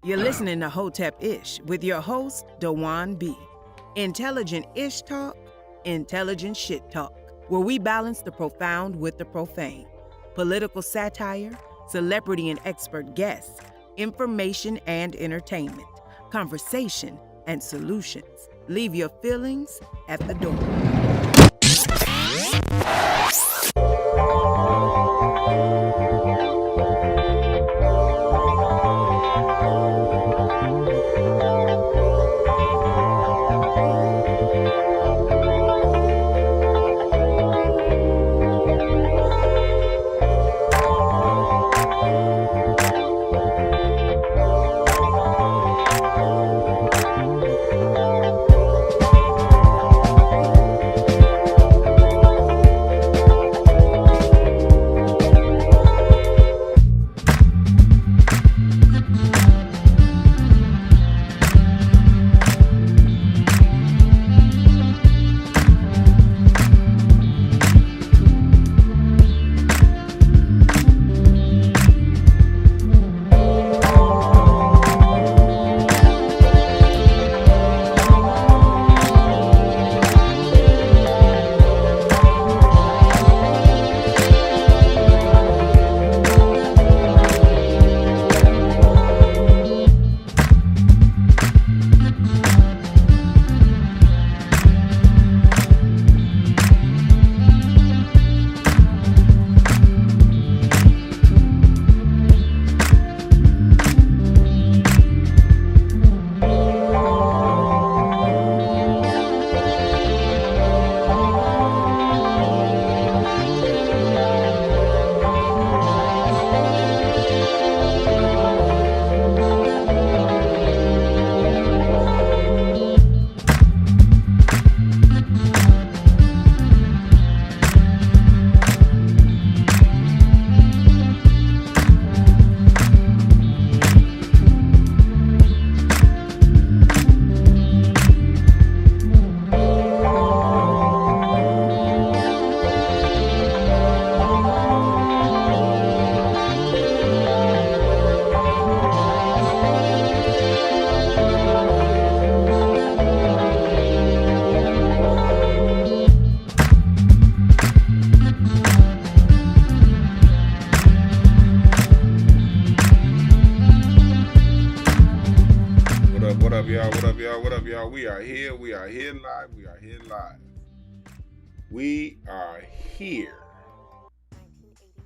You're listening to Hotepish with your host, Dwan B. Intelligent ish talk, intelligent shit talk, where we balance the profound with the profane. Political satire, celebrity and expert guests, information and entertainment, conversation and solutions. Leave your feelings at the door.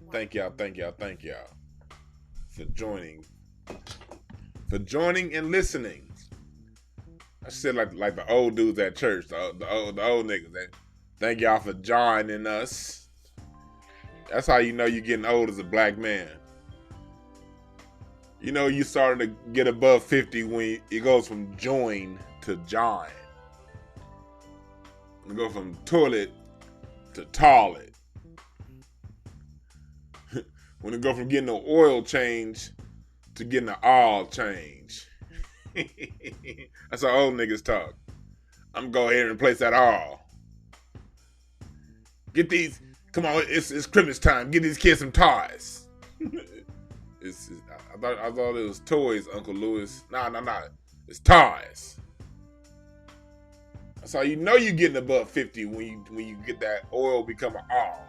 Thank y'all for joining and listening. I said like the old dudes at church, the old niggas. Thank y'all for joining us. That's how you know you're getting old as a black man. You know you starting to get above 50 when it goes from join to join. You go from toilet to toilet. When it go from getting an oil change to getting an oil change. That's how old niggas talk. I'm gonna go ahead and replace that oil. Get these, come on, it's Christmas time. Get these kids some toys. I thought it was toys, Uncle Lewis. Nah. It's toys. That's how you know you're getting above 50 when you get that oil become an oil.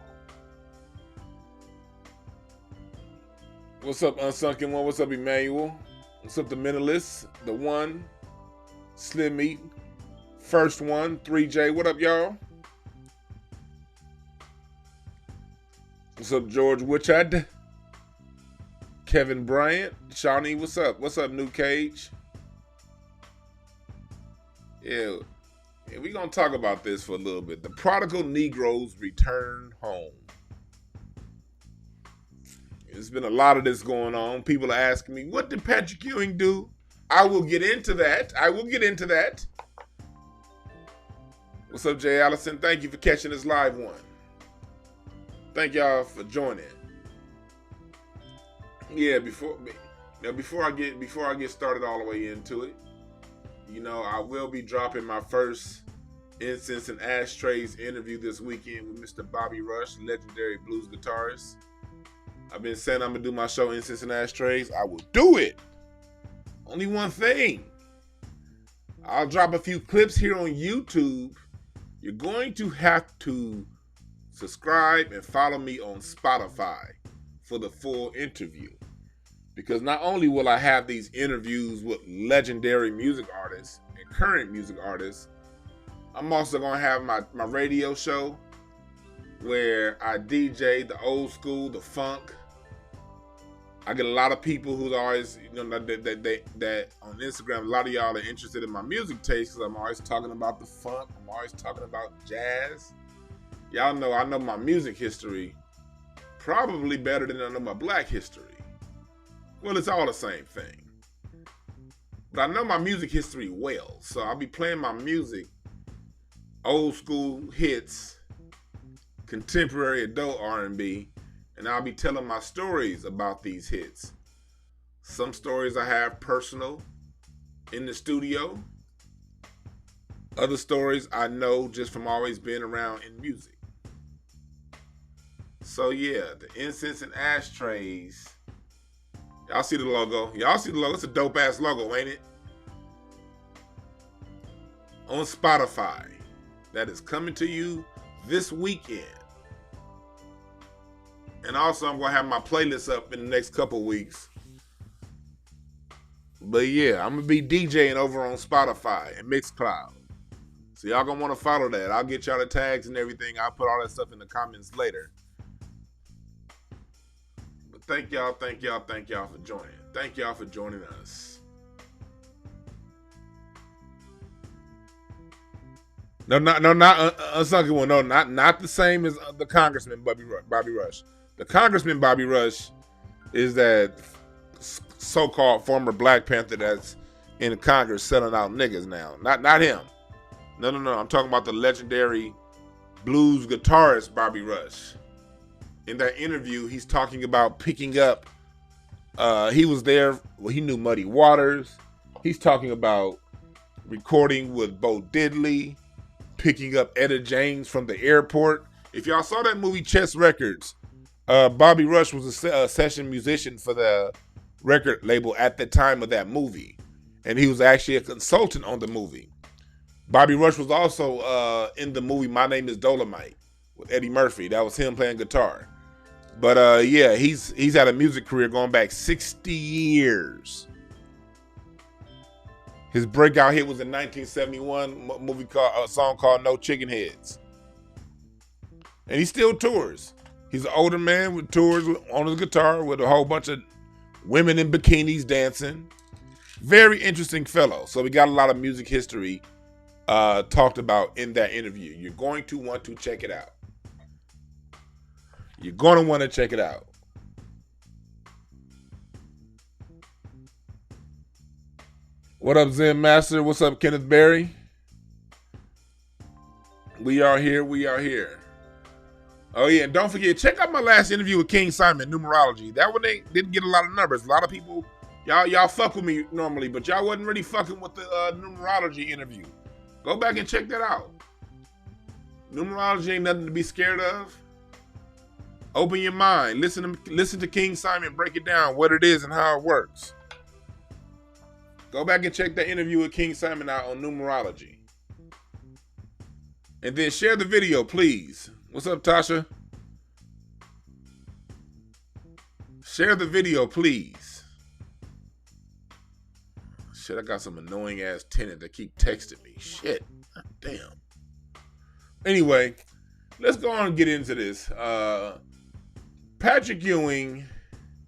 What's up, Unsunken One? What's up, Emmanuel? What's up, the Mentalist? The One, Slim Meat, First One, 3J. What up, y'all? What's up, George Woodchad? Kevin Bryant, Shawnee, what's up? What's up, New Cage? Yeah, we're going to talk about this for a little bit. The Prodigal Negros return home. There's been a lot of this going on. People are asking me, what did Patrick Ewing do? I will get into that. What's up, Jay Allison? Thank you for catching this live one. Thank y'all for joining. Yeah, before I get started all the way into it, I will be dropping my first Incense and Ashtrays interview this weekend with Mr. Bobby Rush, legendary blues guitarist. I've been saying I'm going to do my show Incense and Ashtrays. I will do it Only one thing. I'll drop a few clips here on YouTube. You're going to have to subscribe and follow me on Spotify for the full interview. Because not only will I have these interviews with legendary music artists and current music artists, I'm also going to have my radio show where I DJ the old school, the funk. I get a lot of people who's always, that on Instagram, a lot of y'all are interested in my music taste because I'm always talking about the funk. I'm always talking about jazz. Y'all know I know my music history probably better than I know my black history. Well, it's all the same thing. But I know my music history well, so I'll be playing my music, old school hits, contemporary adult R&B, and I'll be telling my stories about these hits. Some stories I have personal in the studio. Other stories I know just from always being around in music. So yeah, the incense and ashtrays. Y'all see the logo? It's a dope ass logo, ain't it? On Spotify. That is coming to you this weekend. And also, I'm going to have my playlist up in the next couple weeks. But yeah, I'm going to be DJing over on Spotify and Mixcloud. So y'all going to want to follow that. I'll get y'all the tags and everything. I'll put all that stuff in the comments later. But thank y'all for joining. Thank y'all for joining us. No, not unsung one. No, not the same as the Congressman Bobby Rush. The Congressman Bobby Rush is that so-called former Black Panther that's in Congress selling out niggas now. Not him. No. I'm talking about the legendary blues guitarist Bobby Rush. In that interview, he's talking about picking up. He was there. Well, he knew Muddy Waters. He's talking about recording with Bo Diddley, picking up Etta James from the airport. If y'all saw that movie Chess Records, Bobby Rush was a session musician for the record label at the time of that movie. And he was actually a consultant on the movie. Bobby Rush was also in the movie My Name is Dolomite with Eddie Murphy. That was him playing guitar. But yeah, he's had a music career going back 60 years. His breakout hit was in 1971, a song called No Chicken Heads. And he still tours. He's an older man with tours on his guitar with a whole bunch of women in bikinis dancing. Very interesting fellow. So we got a lot of music history talked about in that interview. You're going to want to check it out. You're going to want to check it out. What up, Zen Master? What's up, Kenneth Berry? We are here. Oh yeah, and don't forget, check out my last interview with King Simon, Numerology. That one didn't get a lot of numbers. A lot of people, y'all fuck with me normally, but y'all wasn't really fucking with the Numerology interview. Go back and check that out. Numerology ain't nothing to be scared of. Open your mind. Listen to King Simon break it down, what it is and how it works. Go back and check that interview with King Simon out on Numerology. And then share the video, please. What's up, Tasha? Share the video, please. Shit, I got some annoying ass tenant that keep texting me. Shit. Damn. Anyway, let's go on and get into this. Patrick Ewing,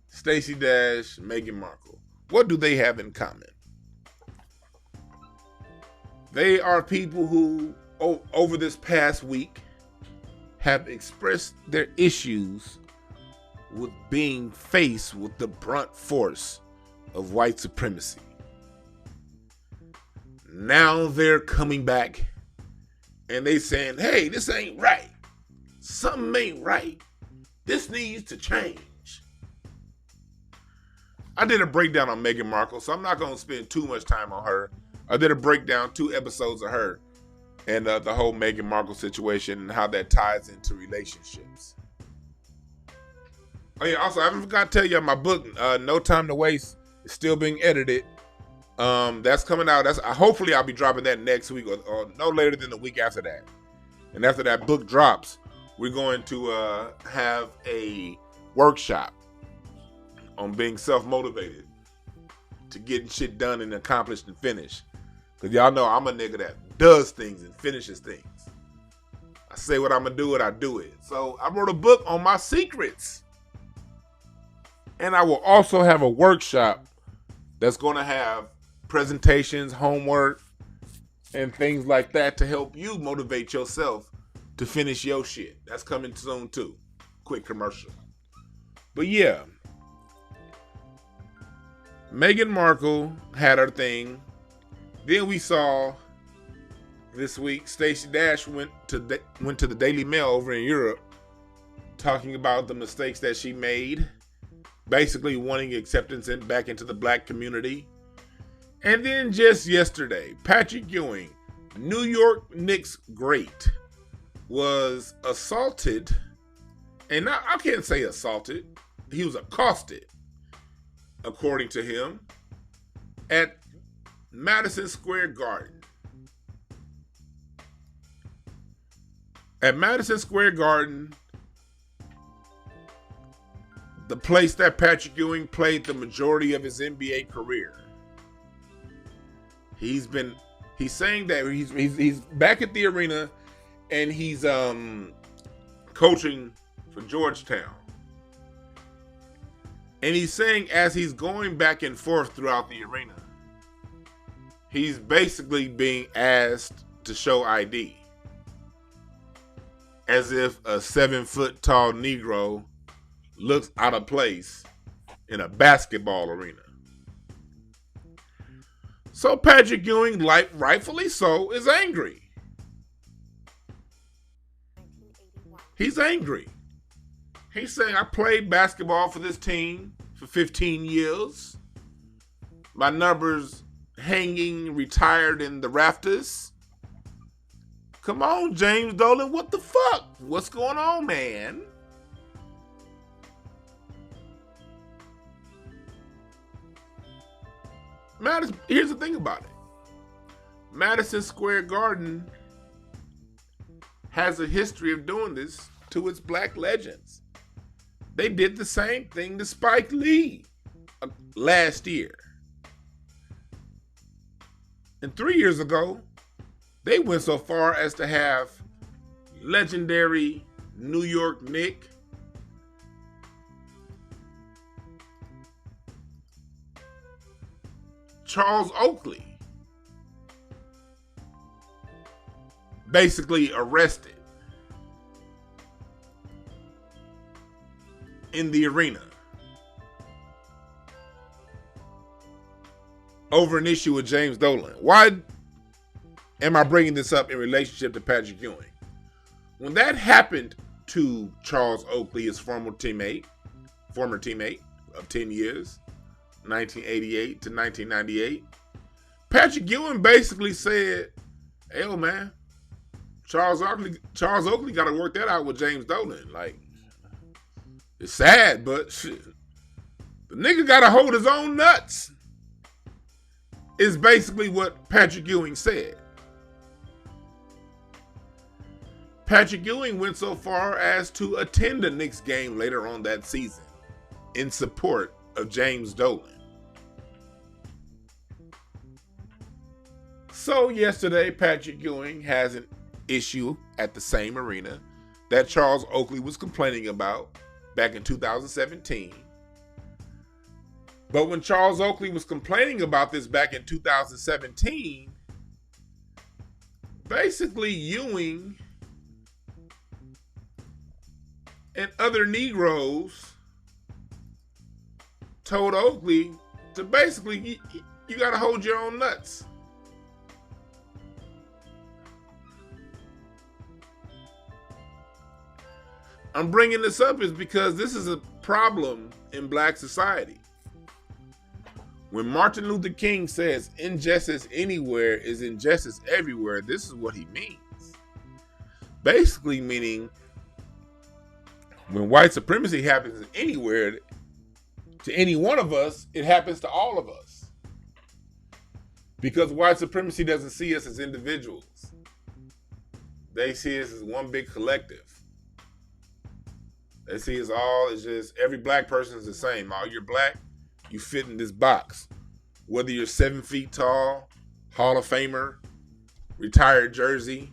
Stacey Dash, Meghan Markle. What do they have in common? They are people who, over this past week, have expressed their issues with being faced with the brunt force of white supremacy. Now they're coming back and they saying, hey, this ain't right. Something ain't right. This needs to change. I did a breakdown on Meghan Markle, so I'm not going to spend too much time on her. I did a breakdown, 2 episodes of her and the whole Meghan Markle situation and how that ties into relationships. Oh yeah, also, I forgot to tell you my book, No Time to Waste, is still being edited. That's coming out. Hopefully I'll be dropping that next week or no later than the week after that. And after that book drops, we're going to have a workshop on being self-motivated to getting shit done and accomplished and finished. Because y'all know I'm a nigga that does things and finishes things. I say what I'm going to do and I do it. So I wrote a book on my secrets. And I will also have a workshop that's going to have presentations, homework, and things like that to help you motivate yourself to finish your shit. That's coming soon too. Quick commercial. But yeah, Meghan Markle had her thing. Then we saw this week Stacey Dash went to the Daily Mail over in Europe talking about the mistakes that she made, basically wanting acceptance back into the black community. And then just yesterday, Patrick Ewing, New York Knicks great, was assaulted, and I can't say assaulted, he was accosted, according to him, at Madison Square Garden. At Madison Square Garden, the place that Patrick Ewing played the majority of his NBA career. He's saying that he's back at the arena and he's coaching for Georgetown. And he's saying as he's going back and forth throughout the arena, he's basically being asked to show ID. As if a 7-foot tall Negro looks out of place in a basketball arena. So Patrick Ewing, like rightfully so, is angry. He's angry. He's saying, I played basketball for this team for 15 years. My numbers hanging retired in the rafters. Come on, James Dolan, what the fuck? What's going on, man? Here's the thing about it. Madison Square Garden has a history of doing this to its black legends. They did the same thing to Spike Lee last year. And 3 years ago, they went so far as to have legendary New York Knick Charles Oakley basically arrested in the arena over an issue with James Dolan. Why am I bringing this up in relationship to Patrick Ewing? When that happened to Charles Oakley, his former teammate of 10 years, 1988 to 1998, Patrick Ewing basically said, hey, man, Charles Oakley got to work that out with James Dolan. Like, it's sad, but shit, the nigga got to hold his own nuts, is basically what Patrick Ewing said. Patrick Ewing went so far as to attend a Knicks game later on that season in support of James Dolan. So yesterday, Patrick Ewing has an issue at the same arena that Charles Oakley was complaining about back in 2017. But when Charles Oakley was complaining about this back in 2017, basically Ewing and other Negroes told Oakley to basically, you got to hold your own nuts. I'm bringing this up is because this is a problem in black society. When Martin Luther King says injustice anywhere is injustice everywhere, this is what he means. Basically meaning when white supremacy happens anywhere, to any one of us, it happens to all of us. Because white supremacy doesn't see us as individuals. They see us as one big collective. They see us all as just every black person is the same. Oh, you're black, you fit in this box. Whether you're 7 feet tall, Hall of Famer, retired Jersey,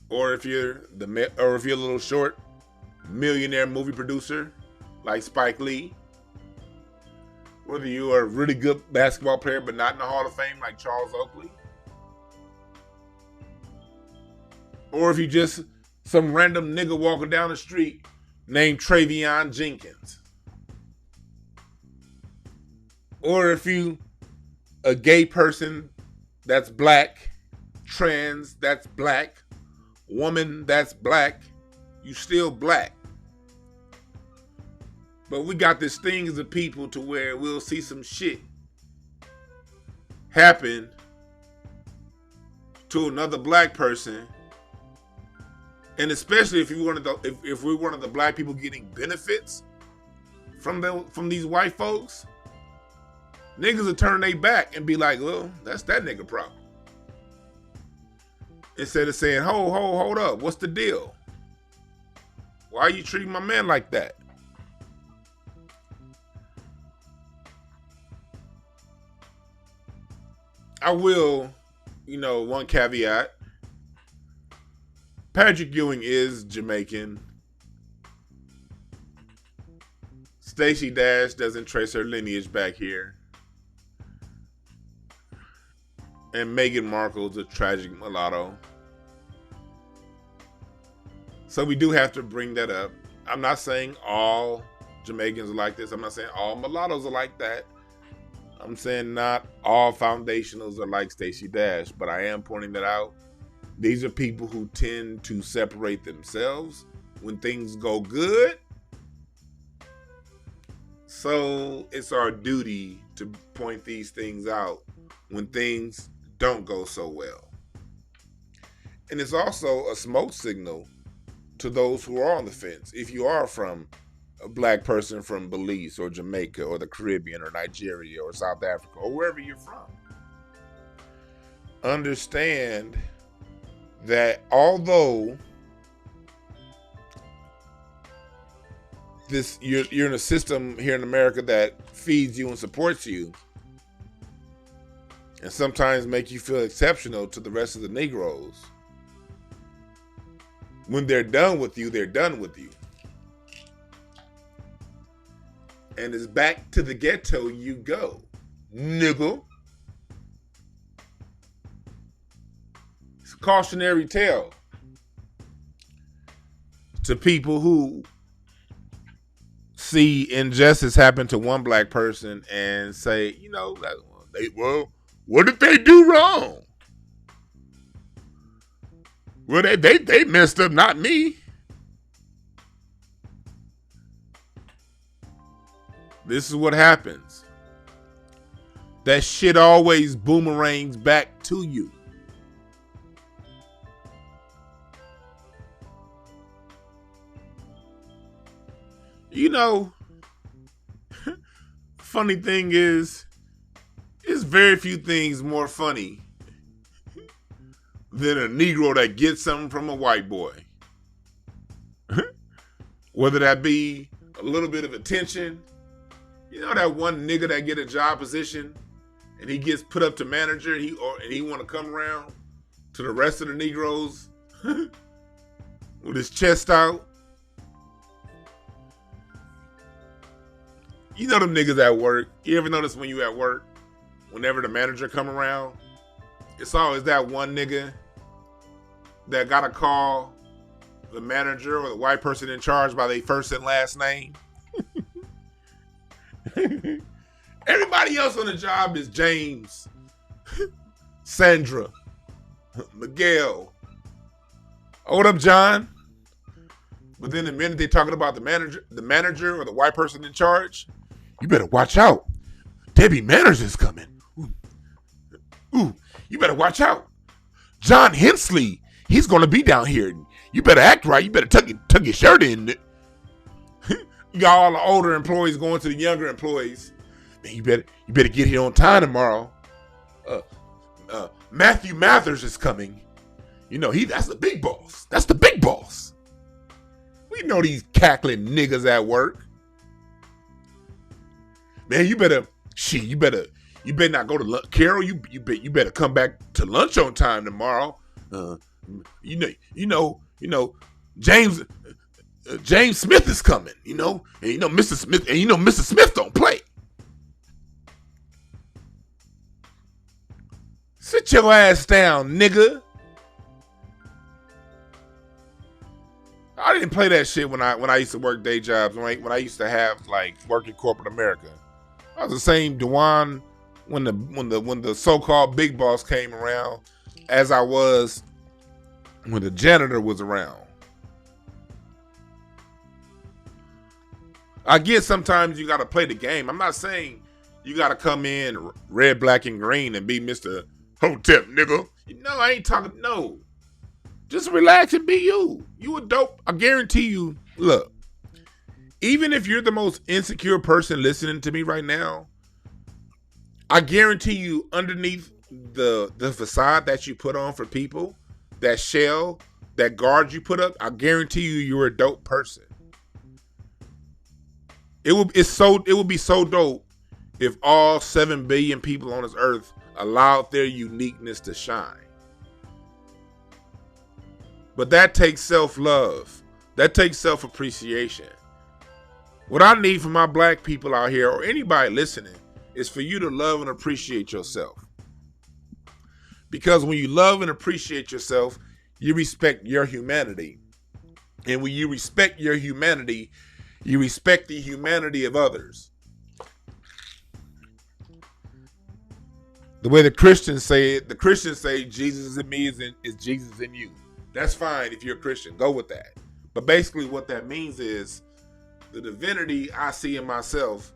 or if you're a little short, millionaire movie producer like Spike Lee. Whether you are a really good basketball player but not in the Hall of Fame like Charles Oakley. Or if you just some random nigga walking down the street named Travion Jenkins. Or if you a gay person that's black, trans that's black, woman that's black, you still black. But we got this thing as a people to where we'll see some shit happen to another black person. And especially if we're one of the black people getting benefits from these white folks, niggas will turn their back and be like, well, that's that nigga problem. Instead of saying, hold up, what's the deal? Why are you treating my man like that? I will, one caveat. Patrick Ewing is Jamaican. Stacey Dash doesn't trace her lineage back here. And Meghan Markle's a tragic mulatto. So we do have to bring that up. I'm not saying all Jamaicans are like this. I'm not saying all mulattoes are like that. I'm saying not all foundationals are like Stacey Dash, but I am pointing that out. These are people who tend to separate themselves when things go good. So it's our duty to point these things out when things don't go so well. And it's also a smoke signal to those who are on the fence. If you are from a black person from Belize or Jamaica or the Caribbean or Nigeria or South Africa or wherever you're from, understand that although you're in a system here in America that feeds you and supports you and sometimes make you feel exceptional to the rest of the Negroes, when they're done with you, they're done with you. And it's back to the ghetto you go, nigga. It's a cautionary tale to people who see injustice happen to one black person and say, what did they do wrong? Well, they messed up, not me. This is what happens. That shit always boomerangs back to you. Funny thing is, there's very few things more funny than a Negro that gets something from a white boy. Whether that be a little bit of attention. That one nigga that get a job position and he gets put up to manager and he want to come around to the rest of the Negroes with his chest out. Them niggas at work. You ever notice when you at work, whenever the manager come around, it's always that one nigga that gotta call the manager or the white person in charge by their first and last name. Everybody else on the job is James, Sandra, Miguel. Hold up, John. But then the minute they're talking about the manager or the white person in charge, you better watch out. Debbie Manners is coming. Ooh, you better watch out. John Hensley, he's gonna be down here. You better act right. You better tuck your shirt in. You got all the older employees going to the younger employees. Man, you better get here on time tomorrow. Matthew Mathers is coming. You know, that's the big boss. That's the big boss. We know these cackling niggas at work. Man, you better not go to lunch. Carol, you better come back to lunch on time tomorrow. You know, James Smith is coming, you know, and Mr. Smith don't play. Sit your ass down, nigga. I didn't play that shit when I used to work day jobs, when I used to have like work in corporate America. I was the same Dwan when the so-called big boss came around as I was when the janitor was around. I get sometimes you gotta play the game. I'm not saying you gotta come in red, black, and green and be Mr. Hotep, nigga. No, I ain't talking. No, just relax and be you. You a dope. I guarantee you. Look, even if you're the most insecure person listening to me right now, I guarantee you, underneath the facade that you put on for people, that shell, that guard you put up, I guarantee you, you're a dope person. It would be so dope if all 7 billion people on this earth allowed their uniqueness to shine. But that takes self-love. That takes self-appreciation. What I need from my black people out here, or anybody listening, is for you to love and appreciate yourself. Because when you love and appreciate yourself, you respect your humanity. And when you respect your humanity, you respect the humanity of others. The way the Christians say it, Jesus is in me is Jesus in you. That's fine if you're a Christian. Go with that. But basically what that means is the divinity I see in myself,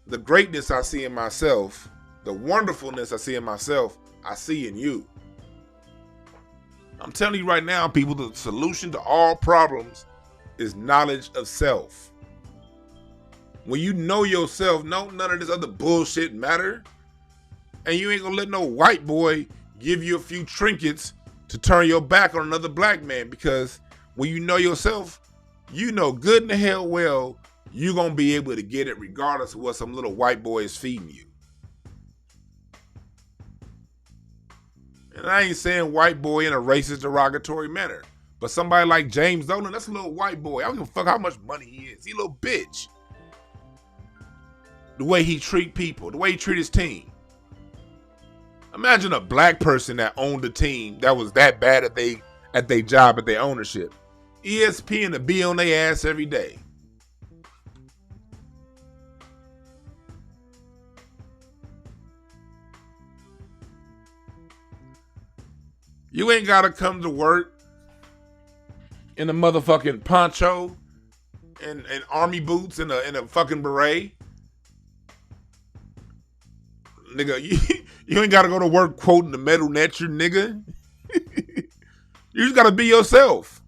the greatness I see in myself, the wonderfulness I see in myself, I see in you. I'm telling you right now, people, the solution to all problems is knowledge of self. When you know yourself, none of this other bullshit matter. And you ain't gonna let no white boy give you a few trinkets to turn your back on another black man, because when you know yourself, you know good and the hell well you're gonna be able to get it regardless of what some little white boy is feeding you. And I ain't saying white boy in a racist, derogatory manner, but somebody like James Dolan, that's a little white boy. I don't give a fuck how much money he is. He a little bitch. The way he treat people, the way he treat his team. Imagine a black person that owned a team that was that bad at their job, at their ownership. ESPN to be on their ass every day. You ain't gotta come to work in a motherfucking poncho and army boots and a fucking beret. Nigga, you ain't gotta go to work quoting the metal netcher, nigga. You just gotta be yourself.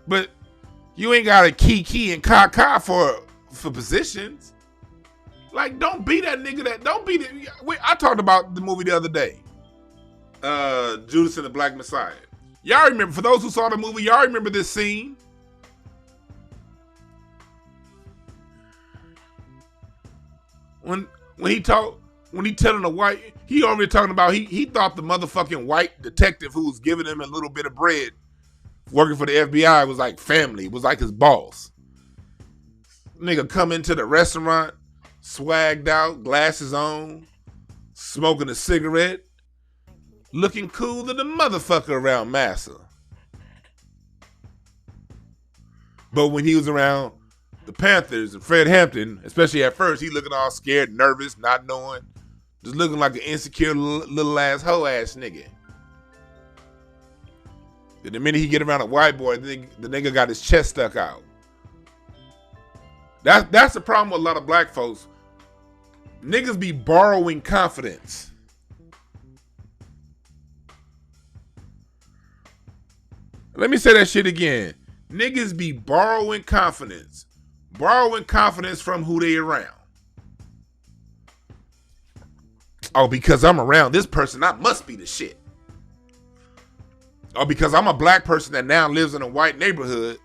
But you ain't gotta kiki and ka for positions. Like, don't be that nigga don't be that. I talked about the movie the other day. Judas and the Black Messiah. Y'all remember, for those who saw the movie, y'all remember this scene? When he telling the white, he already talking about, he thought the motherfucking white detective who was giving him a little bit of bread working for the FBI was like family, was like his boss. Nigga come into the restaurant, swagged out, glasses on, smoking a cigarette, looking cool to the motherfucker around Massa. But when he was around the Panthers and Fred Hampton, especially at first, he looking all scared, nervous, not knowing, just looking like an insecure little ass hoe ass nigga. Then the minute he get around a white boy, the nigga got his chest stuck out. That's the problem with a lot of black folks. Niggas be borrowing confidence. Let me say that shit again. Niggas be borrowing confidence. Borrowing confidence from who they around. Oh, because I'm around this person, I must be the shit. Or because I'm a black person that now lives in a white neighborhood,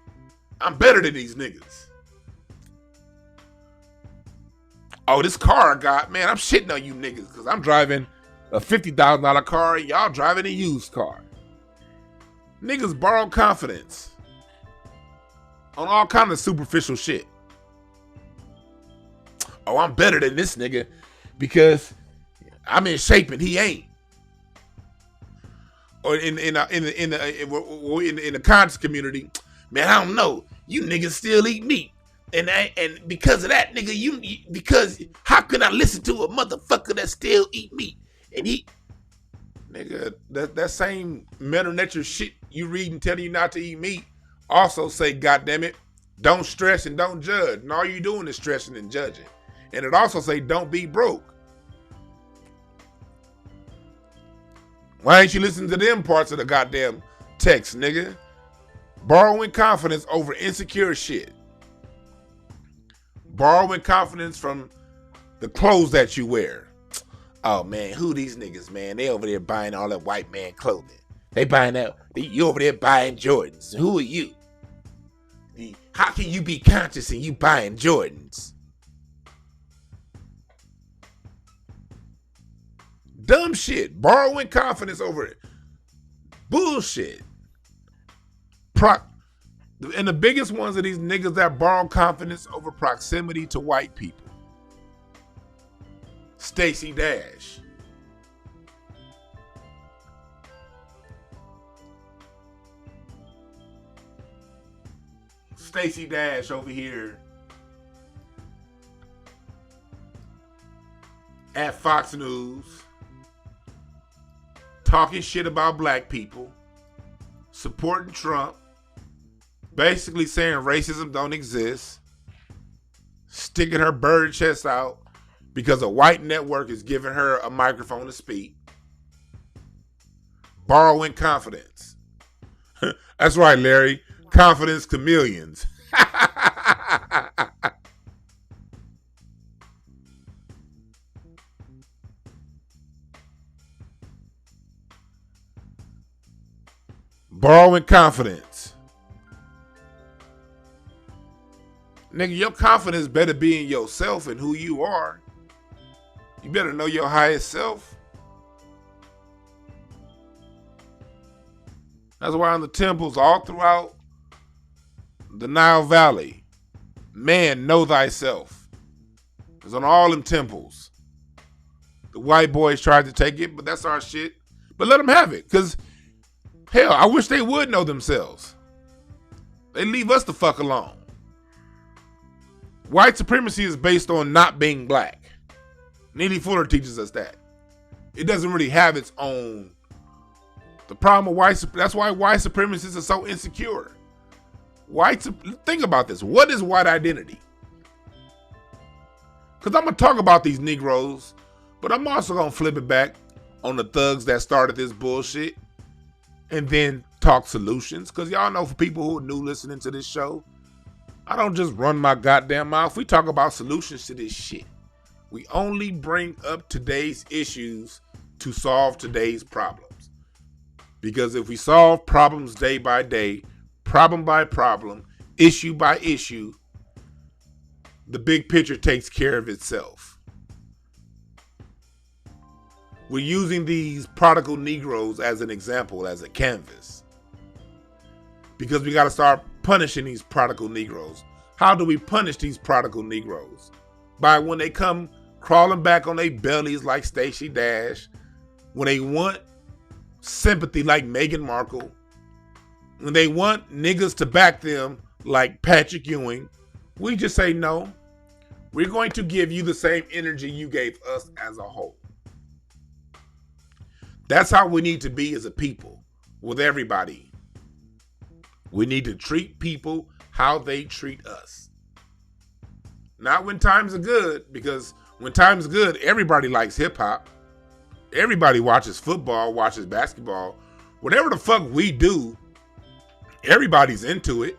I'm better than these niggas. Oh, this car I got, man, I'm shitting on you niggas because I'm driving a $50,000 car and y'all driving a used car. Niggas borrow confidence on all kind of superficial shit. Oh, I'm better than this nigga because I'm in shape and he ain't. Or in the conscious community, man, I don't know. You niggas still eat meat, and because of that, nigga, because how can I listen to a motherfucker that still eat meat and he, nigga, that same mental nature shit you reading telling you not to eat meat also say, goddamn it, don't stress and don't judge, and all you doing is stressing and judging, and it also say don't be broke. Why ain't you listening to them parts of the goddamn text, nigga? Borrowing confidence over insecure shit. Borrowing confidence from the clothes that you wear. Oh man, who these niggas, man? They over there buying all that white man clothing. They buying that. You over there buying Jordans. Who are you? How can you be conscious and you buying Jordans? Dumb shit. Borrowing confidence over it. Bullshit. And the biggest ones are these niggas that borrow confidence over proximity to white people. Stacey Dash. Stacey Dash over here at Fox News talking shit about black people, supporting Trump, basically saying racism don't exist, sticking her bird chest out because a white network is giving her a microphone to speak, borrowing confidence. That's right, Larry. Confidence chameleons. Borrowing confidence. Nigga, your confidence better be in yourself and who you are. You better know your highest self. That's why in the temples all throughout the Nile Valley, man, know thyself. It's on all them temples. The white boys tried to take it, but that's our shit. But let them have it, because hell, I wish they would know themselves. They leave us the fuck alone. White supremacy is based on not being black. Neely Fuller teaches us that. It doesn't really have its own. The problem with that's why white supremacists are so insecure. Think about this. What is white identity? Because I'm going to talk about these Negroes, but I'm also going to flip it back on the thugs that started this bullshit and then talk solutions. Because y'all know, for people who are new listening to this show, I don't just run my goddamn mouth. We talk about solutions to this shit. We only bring up today's issues to solve today's problems. Because if we solve problems day by day, problem by problem, issue by issue, the big picture takes care of itself. We're using these prodigal Negroes as an example, as a canvas. Because we got to start punishing these prodigal Negroes. How do we punish these prodigal Negroes? By when they come crawling back on their bellies like Stacey Dash, when they want sympathy like Meghan Markle, when they want niggas to back them like Patrick Ewing, we just say no. We're going to give you the same energy you gave us as a whole. That's how we need to be as a people, with everybody. We need to treat people how they treat us. Not when times are good, because when times are good, everybody likes hip hop. Everybody watches football, watches basketball. Whatever the fuck we do, everybody's into it.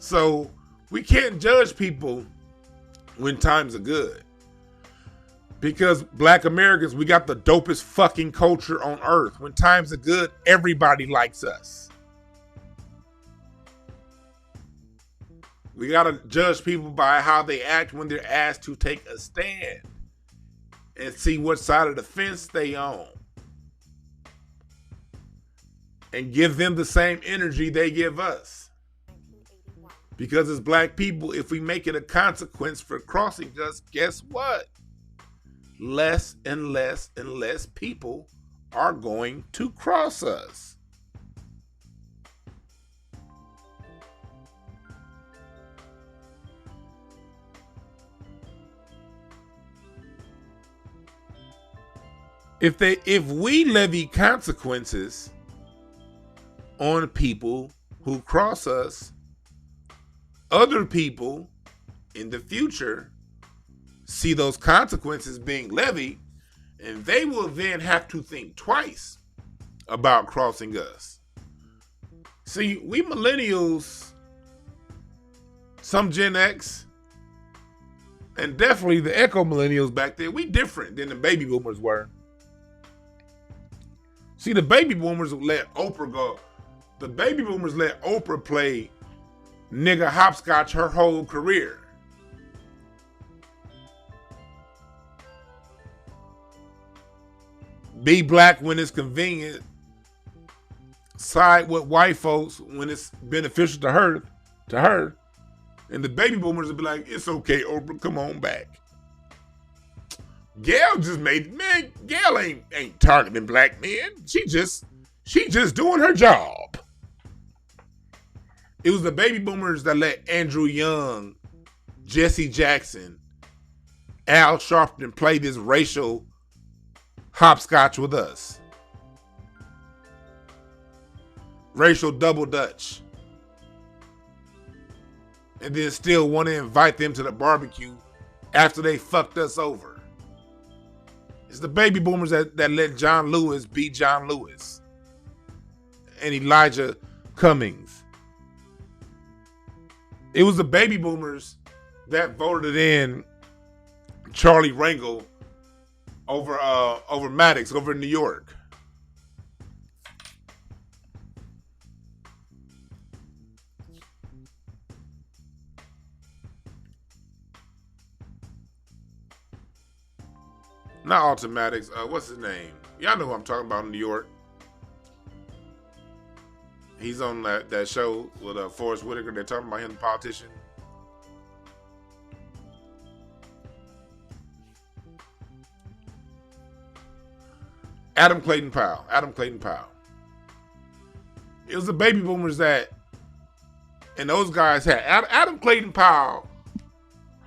So we can't judge people when times are good. Because Black Americans, we got the dopest fucking culture on earth. When times are good, everybody likes us. We gotta judge people by how they act when they're asked to take a stand and see what side of the fence they on. And give them the same energy they give us. Because as Black people, if we make it a consequence for crossing us, guess what? Less and less and less people are going to cross us. If we levy consequences on people who cross us, other people in the future see those consequences being levied, and they will then have to think twice about crossing us. See, we millennials, some Gen X, and definitely the Echo millennials back there, we different than the baby boomers were. See, the baby boomers let Oprah go. The baby boomers let Oprah play nigga hopscotch her whole career. Be black when it's convenient. Side with white folks when it's beneficial to her. And the baby boomers will be like, it's okay, Oprah, come on back. Gail just Gail ain't targeting black men. She just doing her job. It was the baby boomers that let Andrew Young, Jesse Jackson, Al Sharpton play this racial hopscotch with us. Racial double dutch. And then still want to invite them to the barbecue after they fucked us over. It's the baby boomers that let John Lewis be John Lewis. And Elijah Cummings. It was the baby boomers that voted in Charlie Rangel over Maddox over in New York. Not Alton Maddox. What's his name? Y'all know who I'm talking about in New York. He's on that show with Forrest Whitaker. They're talking about him, the politician. Adam Clayton Powell. It was the baby boomers and those guys had. Adam Clayton Powell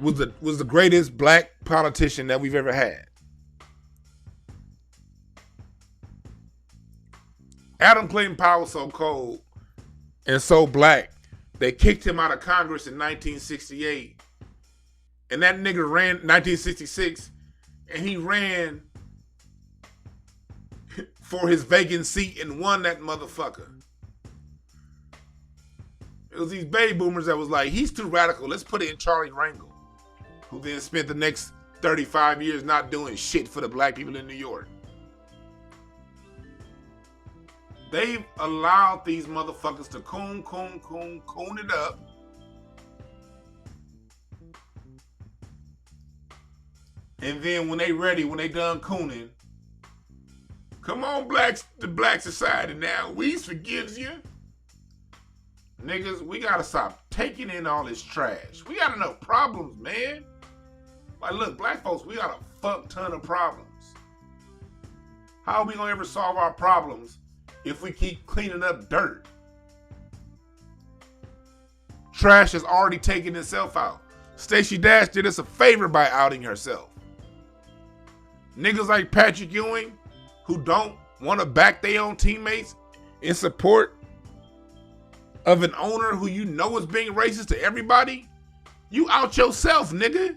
was the greatest black politician that we've ever had. Adam Clayton Powell was so cold and so black, they kicked him out of Congress in 1968. And that nigga ran 1966, and he ran for his vacant seat and won that motherfucker. It was these baby boomers that was like, he's too radical, let's put it in Charlie Rangel, who then spent the next 35 years not doing shit for the black people in New York. They've allowed these motherfuckers to coon it up. And then when they ready, when they done cooning, come on, blacks, the black society now, we forgives you. Niggas, we gotta stop taking in all this trash. We got enough problems, man. Like, look, black folks, we got a fuck ton of problems. How are we gonna ever solve our problems if we keep cleaning up dirt? Trash has already taken itself out. Stacey Dash did us a favor by outing herself. Niggas like Patrick Ewing, who don't want to back their own teammates in support of an owner who you know is being racist to everybody, you out yourself, nigga.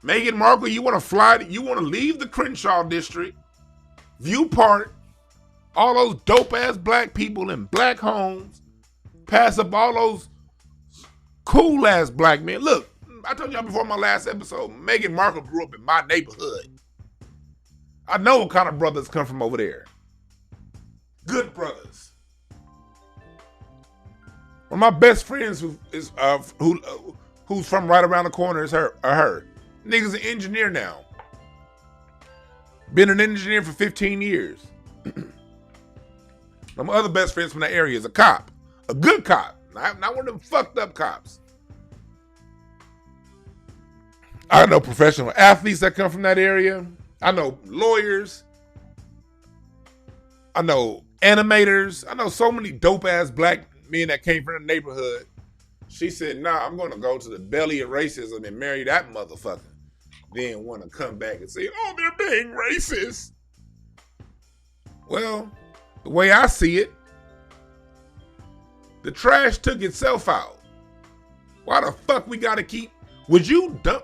Meghan Markle, you want to leave the Crenshaw district, View Park, all those dope ass black people in black homes, pass up all those Cool ass black men. Look, I told y'all before my last episode, Meghan Markle grew up in my neighborhood. I know what kind of brothers come from over there. Good brothers. One of my best friends who's from right around the corner is her. Nigga's an engineer now. Been an engineer for 15 years. My other best friends from that area is a cop. A good cop. Not one of them fucked up cops. I know professional athletes that come from that area. I know lawyers. I know animators. I know so many dope ass black men that came from the neighborhood. She said, nah, I'm going to go to the belly of racism and marry that motherfucker. Then want to come back and say, oh, they're being racist. Well, the way I see it, the trash took itself out. Why the fuck we got to keep... Would you go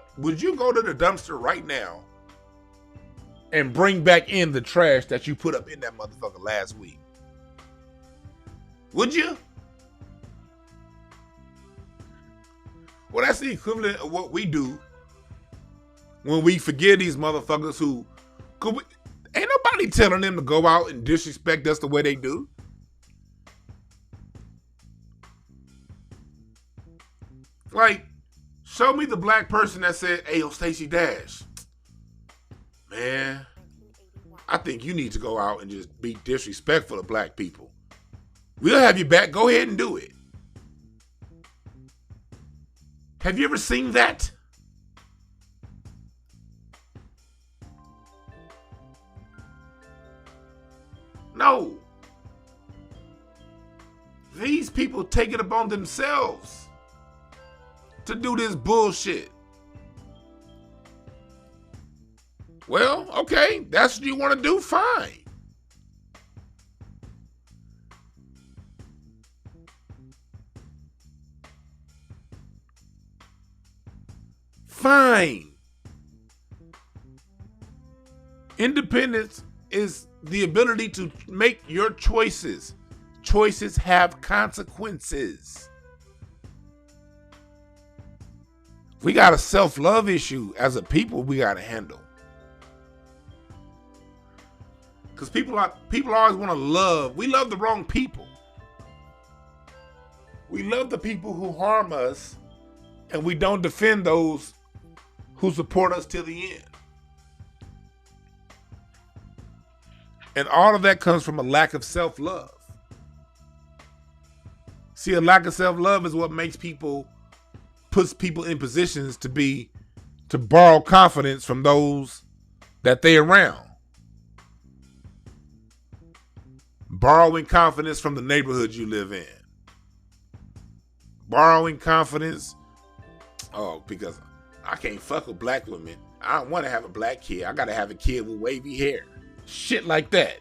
to the dumpster right now and bring back in the trash that you put up in that motherfucker last week? Would you? Well, that's the equivalent of what we do when we forgive these motherfuckers who... ain't nobody telling them to go out and disrespect us the way they do. Like, show me the black person that said, hey, yo, Stacey Dash, man, I think you need to go out and just be disrespectful of black people. We'll have you back. Go ahead and do it. Have you ever seen that? No. These people take it upon themselves to do this bullshit. Well, okay, that's what you want to do, fine. Fine. Independence is the ability to make your choices. Choices have consequences. We got a self-love issue as a people we got to handle. Because people always want to love. We love the wrong people. We love the people who harm us, and we don't defend those who support us till the end. And all of that comes from a lack of self-love. See, a lack of self-love is what puts people in positions to borrow confidence from those that they around. Borrowing confidence from the neighborhood you live in. Borrowing confidence, because I can't fuck with black women. I don't want to have a black kid. I got to have a kid with wavy hair. Shit like that.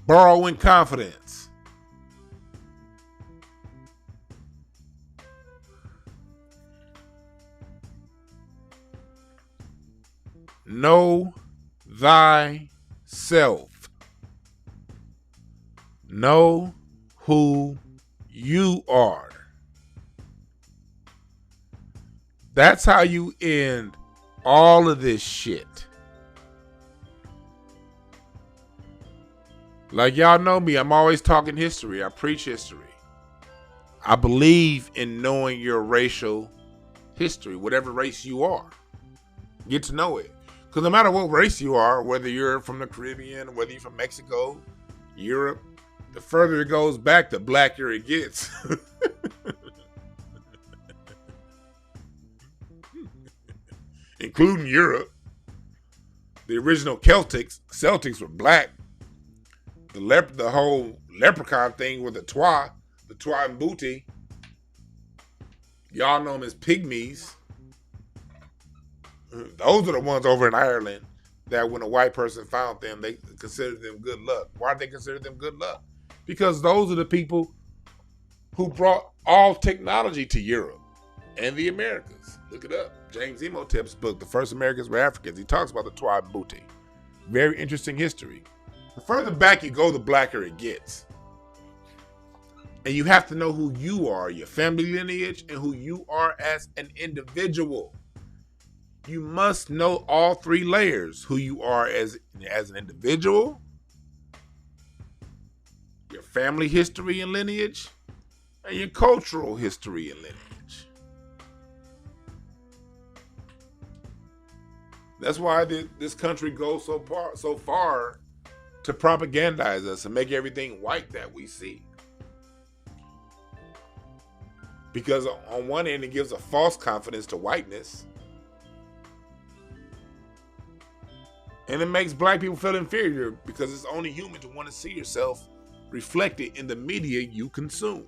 Borrowing confidence. Know thyself. Know who you are. That's how you end all of this shit. Like y'all know me, I'm always talking history. I preach history. I believe in knowing your racial history, whatever race you are. Get to know it. Because no matter what race you are, whether you're from the Caribbean, whether you're from Mexico, Europe, the further it goes back, the blacker it gets. Including Europe. The original Celtics were black. The whole leprechaun thing with the Twa and Booty. Y'all know them as pygmies. Those are the ones over in Ireland that when a white person found them, they considered them good luck. Why did they consider them good luck? Because those are the people who brought all technology to Europe and the Americas. Look it up. James Imhotep's book, The First Americans Were Africans. He talks about the tribe Mbuti. Very interesting history. The further back you go, the blacker it gets. And you have to know who you are, your family lineage, and who you are as an individual. You must know all three layers. Who you are as an individual, your family history and lineage, and your cultural history and lineage. That's why this country goes so far to propagandize us and make everything white that we see. Because on one end, it gives a false confidence to whiteness. And it makes black people feel inferior because it's only human to want to see yourself reflected in the media you consume.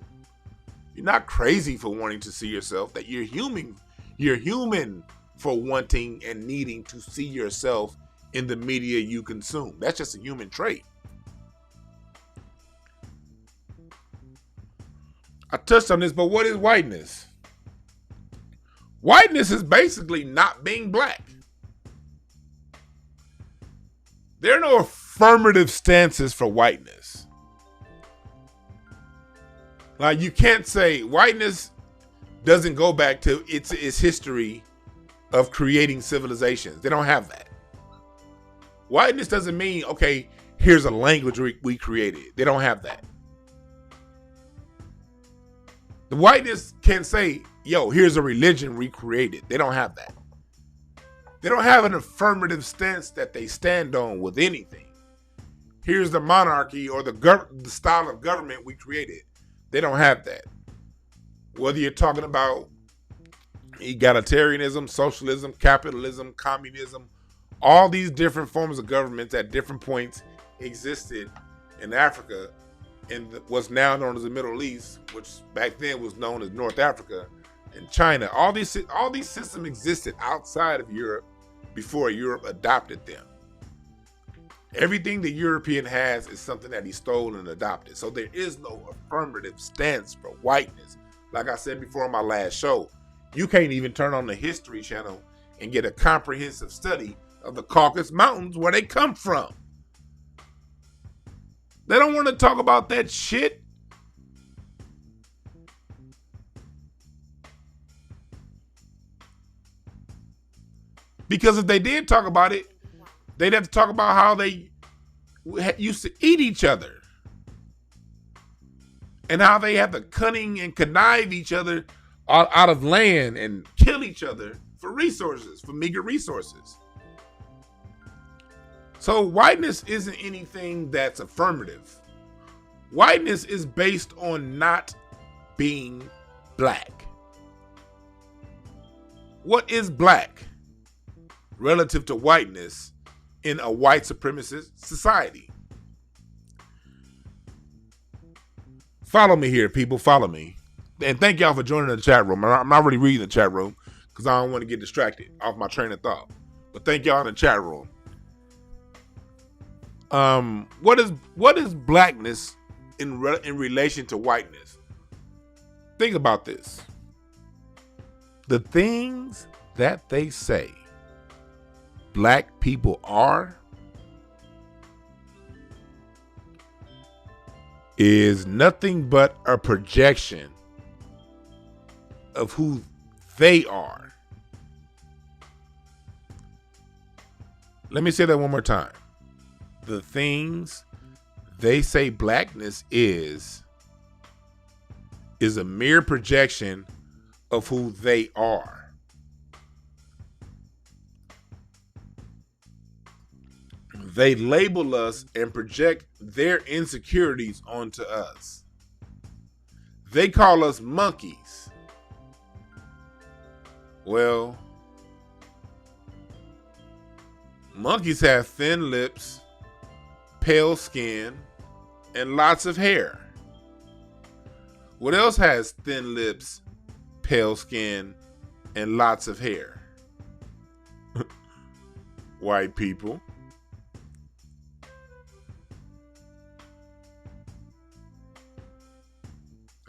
You're not crazy for wanting to see yourself, that you're human. You're human for wanting and needing to see yourself in the media you consume. That's just a human trait. I touched on this, but what is whiteness? Whiteness is basically not being black. There are no affirmative stances for whiteness. Like, you can't say whiteness doesn't go back to its history of creating civilizations. They don't have that. Whiteness doesn't mean, okay, here's a language we created. They don't have that. The whiteness can say, yo, here's a religion we created. They don't have that. They don't have an affirmative stance that they stand on with anything. Here's the monarchy or the style of government we created. They don't have that. Whether you're talking about egalitarianism, socialism, capitalism, communism, all these different forms of governments at different points existed in Africa and what's now known as the Middle East, which back then was known as North Africa, and China. All these systems existed outside of Europe before Europe adopted them. Everything the European has is something that he stole and adopted. So there is no affirmative stance for whiteness. Like I said before on my last show, you can't even turn on the History Channel and get a comprehensive study of the Caucasus Mountains, where they come from. They don't want to talk about that shit. Because if they did talk about it, they'd have to talk about how they used to eat each other. And how they have to cunning and connive each other out of land and kill each other for resources, for meager resources. So whiteness isn't anything that's affirmative. Whiteness is based on not being black. What is black relative to whiteness in a white supremacist society? Follow me here, people. Follow me. And thank y'all for joining the chat room. I'm not really reading the chat room because I don't want to get distracted off my train of thought. But thank y'all in the chat room. What is blackness in relation to whiteness? Think about this. The things that they say black people are is nothing but a projection of who they are. Let me say that one more time. The things they say blackness is a mere projection of who they are. They label us and project their insecurities onto us. They call us monkeys. Well, monkeys have thin lips, pale skin, and lots of hair. What else has thin lips, pale skin, and lots of hair? White people.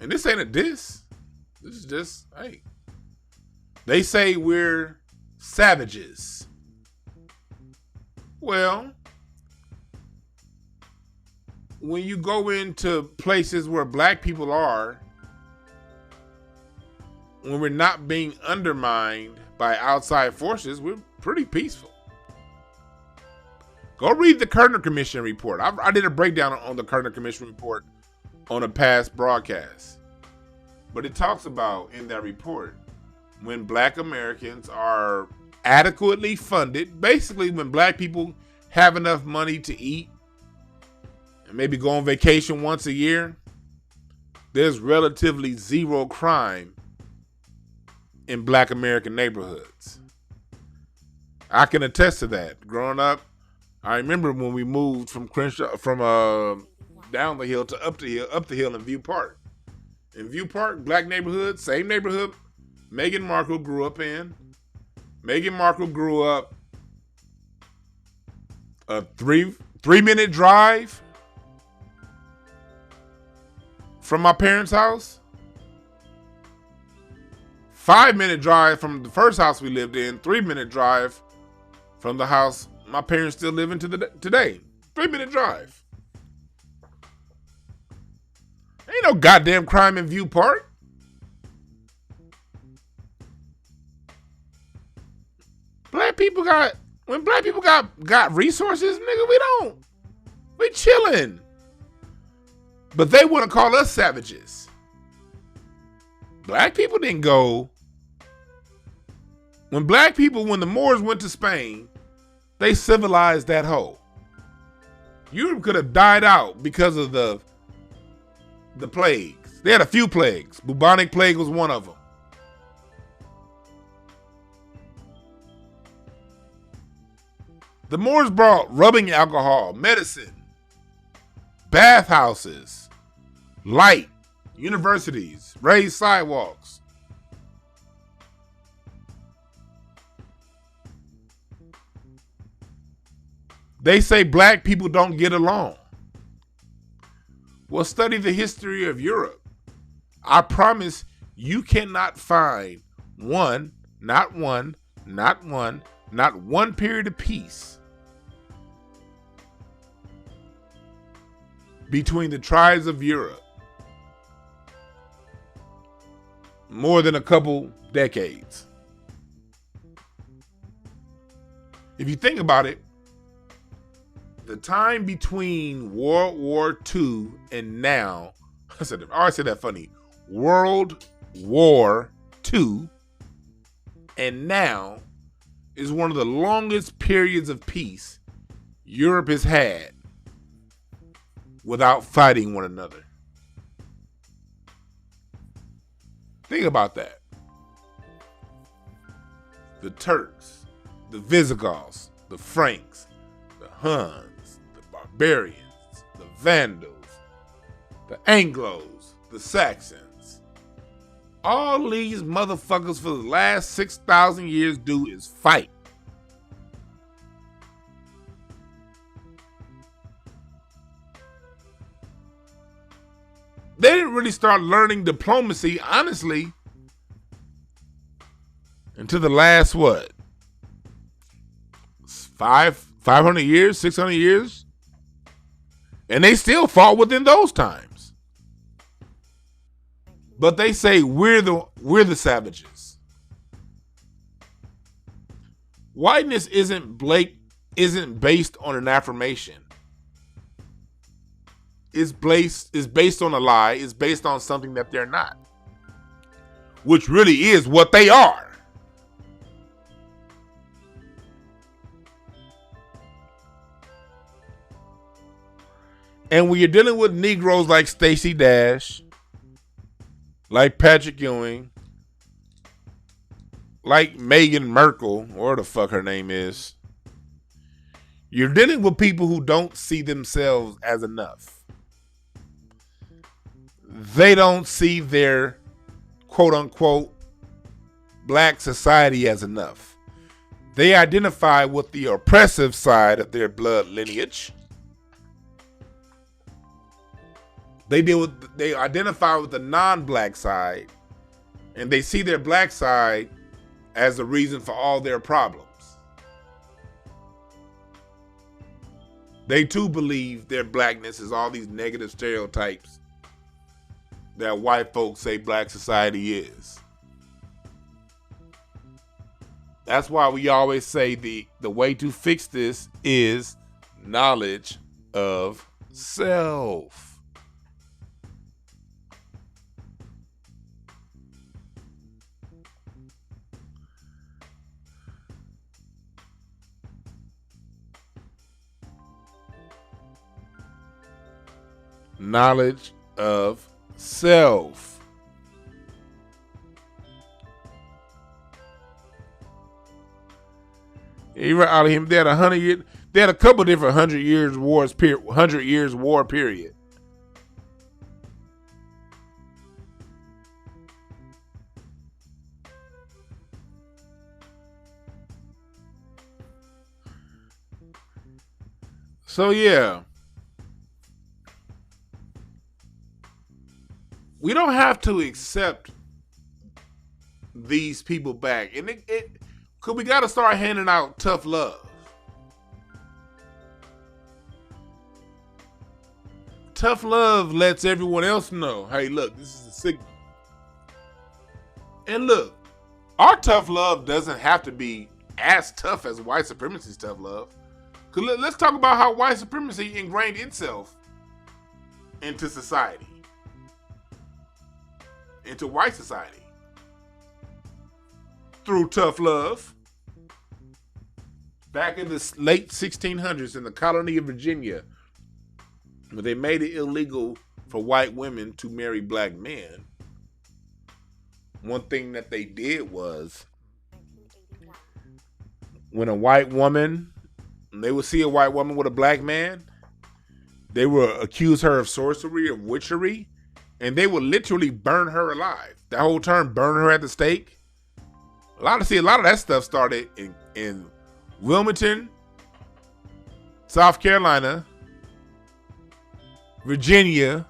And this ain't a diss. This is just, hey, They say we're savages. Well, when you go into places where black people are, when we're not being undermined by outside forces, we're pretty peaceful. Go read the Kerner Commission report. I did a breakdown on the Kerner Commission report on a past broadcast. But it talks about in that report when black Americans are adequately funded, basically when black people have enough money to eat and maybe go on vacation once a year, there's relatively zero crime in black American neighborhoods. I can attest to that. Growing up, I remember when we moved from Scruncho, from down the hill to up the hill in View Park. In View Park, black neighborhood, same neighborhood Meghan Markle grew up in. Meghan Markle grew up a 3-minute drive from my parents' house. 5-minute drive from the first house we lived in. 3-minute drive from the house my parents still live in today. 3-minute drive. Ain't no goddamn crime in View Park. When black people got resources, nigga, we chilling. But they want to call us savages. Black people didn't go. When the Moors went to Spain, they civilized that hoe. Europe could have died out because of the plagues. They had a few plagues. Bubonic plague was one of them. The Moors brought rubbing alcohol, medicine, bathhouses, light, universities, raised sidewalks. They say black people don't get along. Well, study the history of Europe. I promise you cannot find not one period of peace between the tribes of Europe more than a couple decades. If you think about it, the time between World War II and now, I always said that funny, World War II and now is one of the longest periods of peace Europe has had without fighting one another. Think about that. The Turks, the Visigoths, the Franks, the Huns, the Barbarians, the Vandals, the Anglos, the Saxons. All these motherfuckers for the last 6,000 years do is fight. They didn't really start learning diplomacy, honestly, until the last, 500 years, 600 years? And they still fought within those times. But they say we're the savages. Whiteness isn't based on an affirmation. It's based on a lie. It's based on something that they're not, which really is what they are. And when you're dealing with Negroes like Stacey Dash, like Patrick Ewing, like Meghan Markle, or the fuck her name is, you're dealing with people who don't see themselves as enough. They don't see their quote unquote black society as enough. They identify with the oppressive side of their blood lineage. They identify with the non-black side, and they see their black side as the reason for all their problems. They too believe their blackness is all these negative stereotypes that white folks say black society is. That's why we always say the way to fix this is knowledge of self. Knowledge of self. Even out of him, they had 100 years. They had a couple different 100 years war period. So yeah. We don't have to accept these people back. And cause we gotta start handing out tough love. Tough love lets everyone else know, hey, look, this is a signal. And look, our tough love doesn't have to be as tough as white supremacy's tough love. Cause let's talk about how white supremacy ingrained itself into society. Into white society through tough love. Back in the late 1600s in the colony of Virginia, when they made it illegal for white women to marry black men, one thing that they did was when a white woman, they would see a white woman with a black man, they would accuse her of sorcery, of witchery, and they would literally burn her alive. That whole term, burn her at the stake. A lot of that stuff started in Wilmington, South Carolina, Virginia,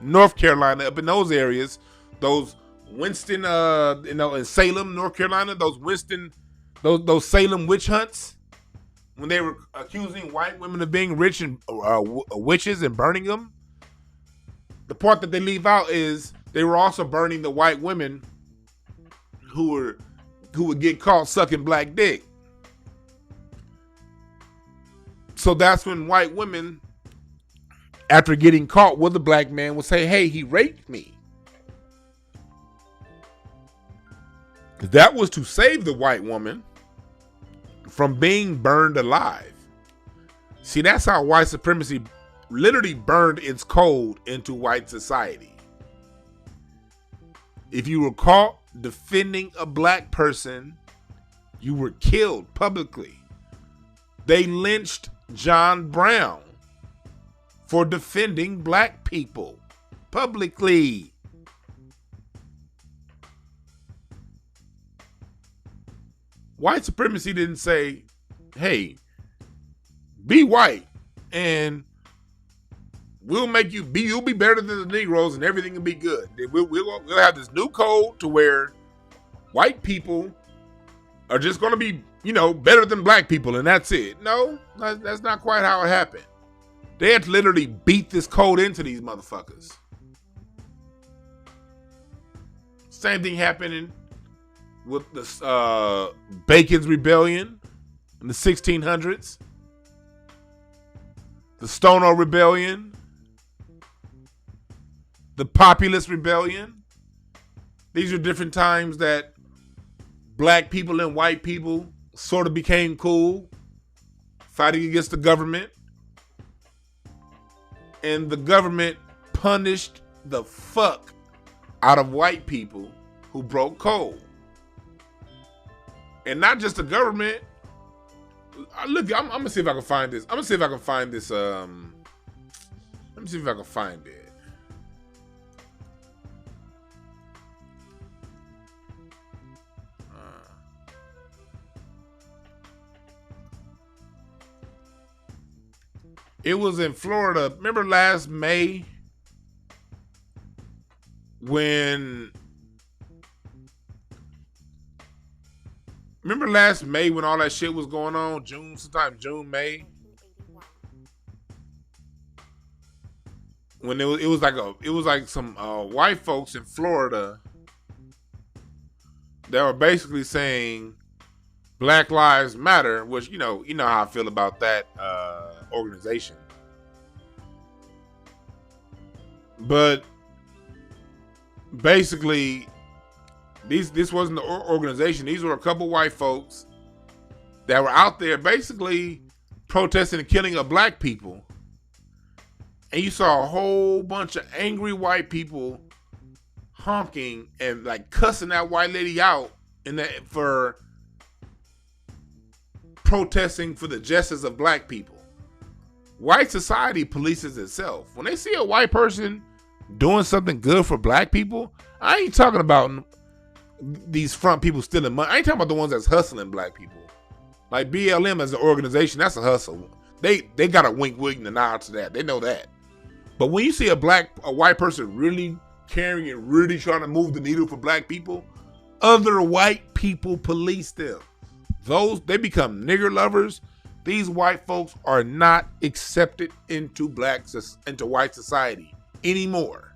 North Carolina, up in those areas. Those Winston, in Salem, North Carolina, those Salem witch hunts, when they were accusing white women of being rich and witches and burning them. The part that they leave out is they were also burning the white women who would get caught sucking black dick. So that's when white women, after getting caught with a black man, would say, hey, he raped me. That was to save the white woman from being burned alive. See, that's how white supremacy literally burned its code into white society. If you were caught defending a black person, you were killed publicly. They lynched John Brown for defending black people publicly. White supremacy didn't say, hey, be white and we'll make you'll be better than the Negroes and everything will be good. We'll have this new code to where white people are just going to be, better than black people and that's it. No, that's not quite how it happened. They had to literally beat this code into these motherfuckers. Same thing happening with the Bacon's Rebellion in the 1600s. The Stono Rebellion. The Populist Rebellion. These are different times that black people and white people sort of became cool, fighting against the government. And the government punished the fuck out of white people who broke code. And not just the government. Look, I'm gonna see if I can find this. Let me see if I can find it. It was in Florida. Remember last May when Remember last May when all that shit was going on? Sometime June, May. When it was like some white folks in Florida that were basically saying Black Lives Matter, which you know how I feel about that organization. But basically, this wasn't the organization. These were a couple white folks that were out there basically protesting the killing of black people. And you saw a whole bunch of angry white people honking and like cussing that white lady out for protesting for the justice of black people. White society polices itself. When they see a white person doing something good for black people, I ain't talking about these front people stealing money. I ain't talking about the ones that's hustling black people. Like BLM as an organization, that's a hustle. They got a wink and a nod to that. They know that. But when you see a white person really caring and really trying to move the needle for black people, other white people police them. They become nigger lovers. These white folks are not accepted into white society anymore.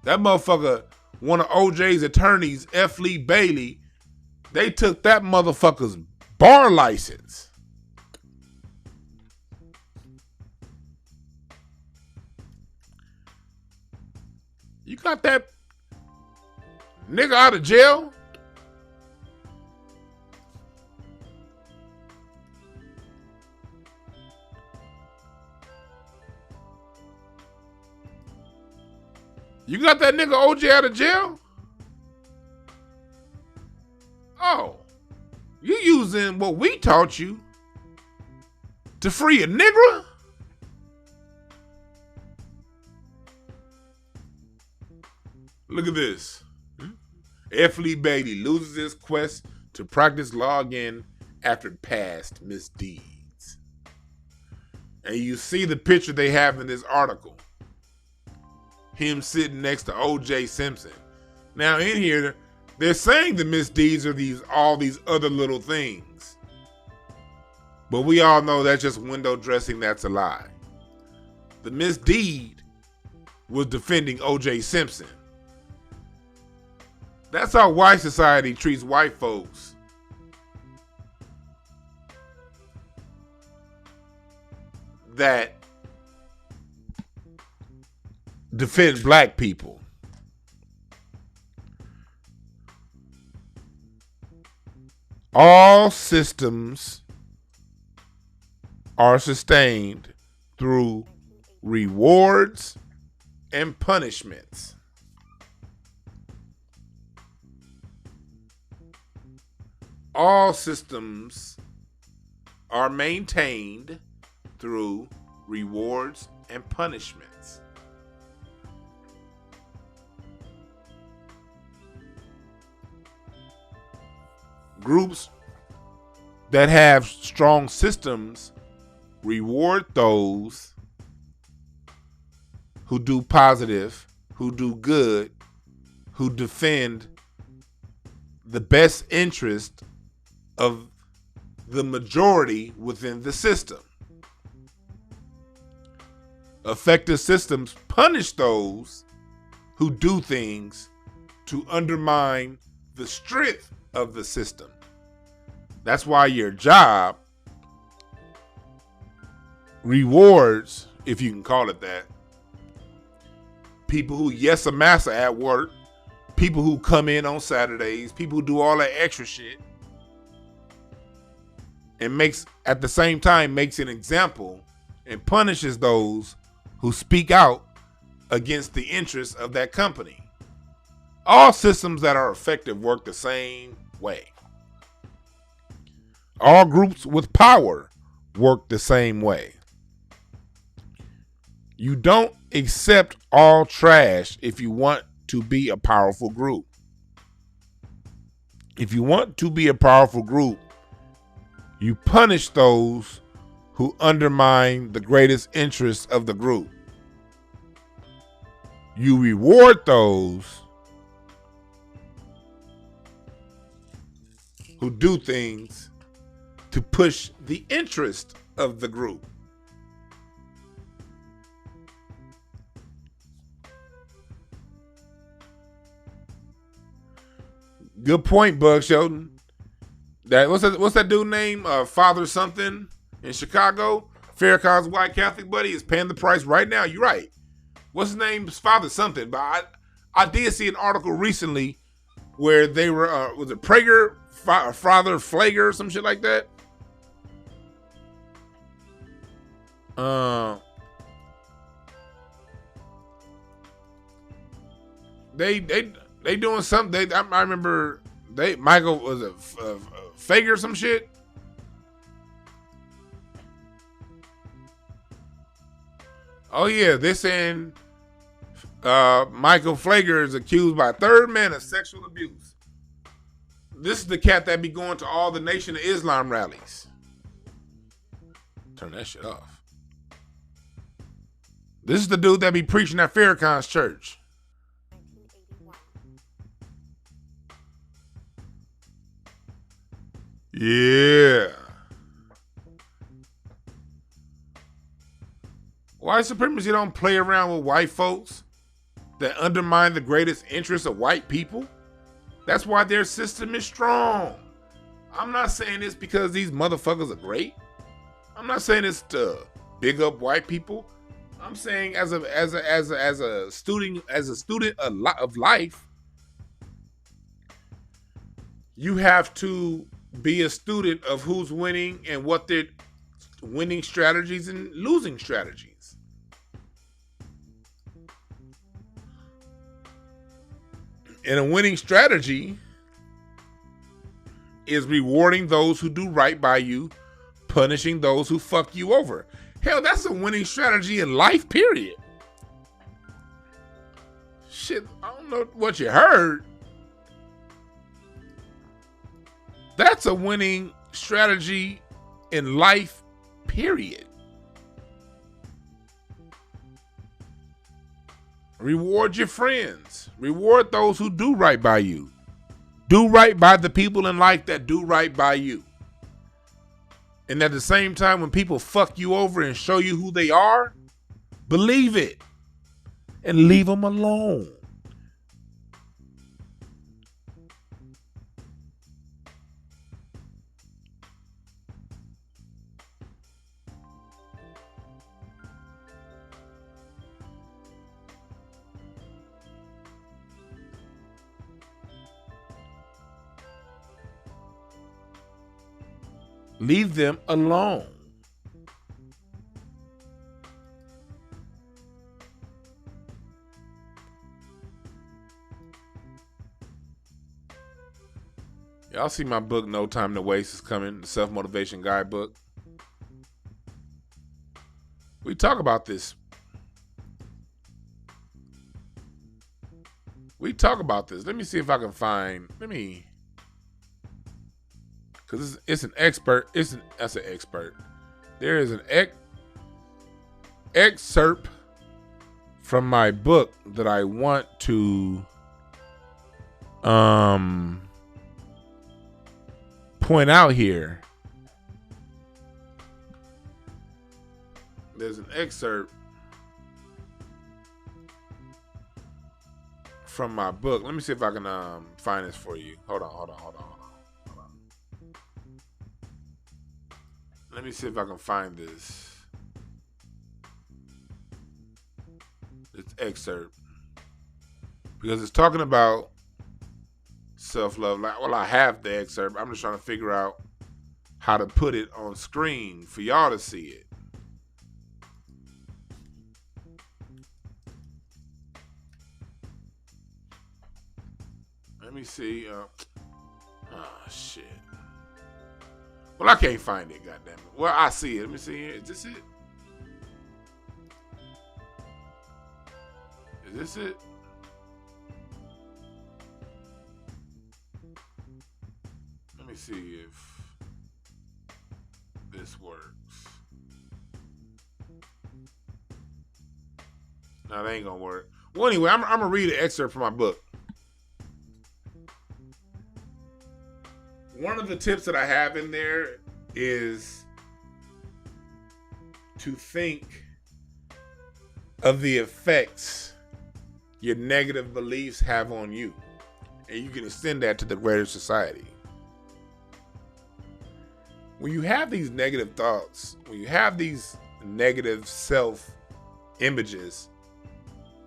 That motherfucker, one of OJ's attorneys, F. Lee Bailey, they took that motherfucker's bar license. You got that nigga out of jail? You got that nigga OJ out of jail? Oh, you using what we taught you to free a nigger? Look at this. F. Lee Bailey loses his quest to practice law again after past misdeeds. And you see the picture they have in this article. Him sitting next to O.J. Simpson. Now in here, they're saying the misdeeds are all these other little things. But we all know that's just window dressing, that's a lie. The misdeed was defending O.J. Simpson. That's how white society treats white folks. That defend black people. All systems are sustained through rewards and punishments. All systems are maintained through rewards and punishments. Groups that have strong systems reward those who do positive, who do good, who defend the best interest of the majority within the system. Effective systems punish those who do things to undermine the strength of the system. That's why your job rewards, if you can call it that, people who yes a massa at work, people who come in on Saturdays, people who do all that extra shit, and at the same time makes an example and punishes those who speak out against the interests of that company. All systems that are effective work the same way. All groups with power work the same way. You don't accept all trash if you want to be a powerful group. If you want to be a powerful group, you punish those who undermine the greatest interests of the group. You reward those who do things to push the interest of the group. Good point, Bug Sheldon. What's that dude name? Father something in Chicago. Farrakhan's white Catholic buddy is paying the price right now. You're right. What's his name? Father something. But I did see an article recently where they were was it Prager, Father Flager, or some shit like that. They doing something. I remember Michael was a Fager or some shit. Oh yeah, they're saying Michael Flager is accused by a third man of sexual abuse. This is the cat that be going to all the Nation of Islam rallies. Turn that shit off. This is the dude that be preaching at Farrakhan's church. Yeah. White supremacy don't play around with white folks that undermine the greatest interests of white people. That's why their system is strong. I'm not saying this because these motherfuckers are great. I'm not saying this to big up white people. I'm saying as a student of life, you have to be a student of who's winning and what their winning strategies and losing strategies. And a winning strategy is rewarding those who do right by you, punishing those who fuck you over. Hell, that's a winning strategy in life, period. Shit, I don't know what you heard. That's a winning strategy in life, period. Reward your friends. Reward those who do right by you. Do right by the people in life that do right by you. And at the same time, when people fuck you over and show you who they are, believe it and leave them alone. Leave them alone. Y'all see my book, No Time to Waste, is coming, the self-motivation guidebook. We talk about this. Let me see if I can find, because it's an expert. That's an expert. There is an excerpt from my book that I want to point out here. There's an excerpt from my book. Let me see if I can find this for you. Hold on. Let me see if I can find this excerpt, because it's talking about self-love. Well, I have the excerpt. I'm just trying to figure out how to put it on screen for y'all to see it. Let me see. Shit. Well, I can't find it, goddammit. Well, I see it. Let me see here. Is this it? Is this it? Let me see if this works. No, that ain't gonna work. Well, anyway, I'm gonna read an excerpt from my book. one of the tips that I have in there is to think of the effects your negative beliefs have on you. And you can extend that to the greater society. When you have these negative thoughts, when you have these negative self-images,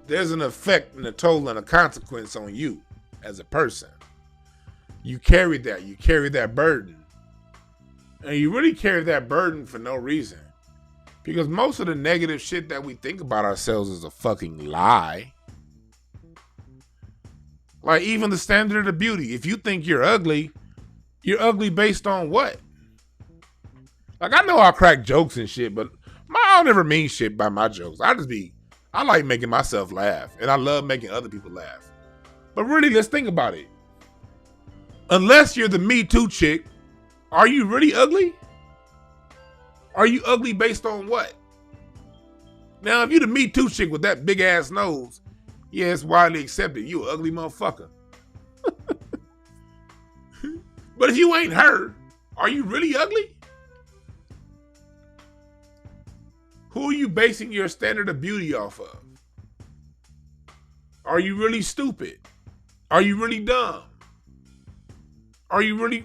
there's an effect and a toll and a consequence on you as a person. You carry that burden. And you really carry that burden for no reason. Because most of the negative shit that we think about ourselves is a fucking lie. Like even the standard of beauty. If you think you're ugly based on what? Like I know I crack jokes and shit, but I don't ever mean shit by my jokes. I like making myself laugh. And I love making other people laugh. But really, let's think about it. Unless you're the Me Too chick, are you really ugly? Are you ugly based on what? Now, if you're the Me Too chick with that big ass nose, yeah, it's widely accepted. You an ugly motherfucker. But if you ain't her, are you really ugly? Who are you basing your standard of beauty off of? Are you really stupid? Are you really dumb? Are you really,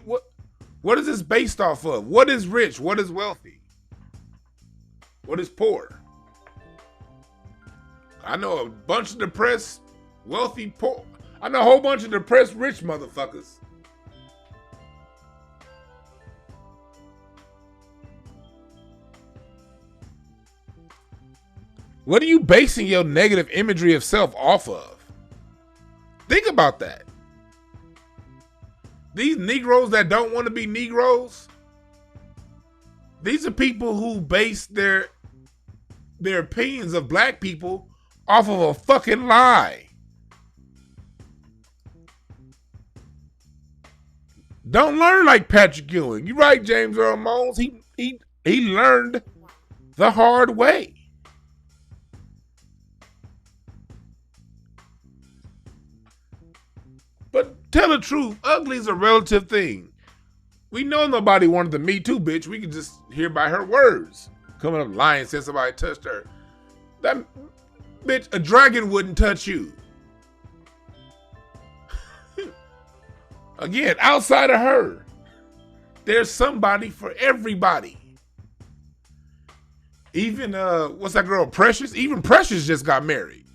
what is this based off of? What is rich? What is wealthy? What is poor? I know a bunch of depressed, wealthy, poor. I know a whole bunch of depressed, rich motherfuckers. What are you basing your negative imagery of self off of? Think about that. These Negroes that don't want to be Negroes, these are people who base their opinions of black people off of a fucking lie. Don't learn like Patrick Ewing. You're right, James Earl Mones. He learned the hard way. But tell the truth, ugly is a relative thing. We know nobody wanted the Me Too bitch. We can just hear by her words. Coming up lying, saying somebody touched her. That bitch, a dragon wouldn't touch you. Again, outside of her, there's somebody for everybody. Even, what's that girl, Precious? Even Precious just got married.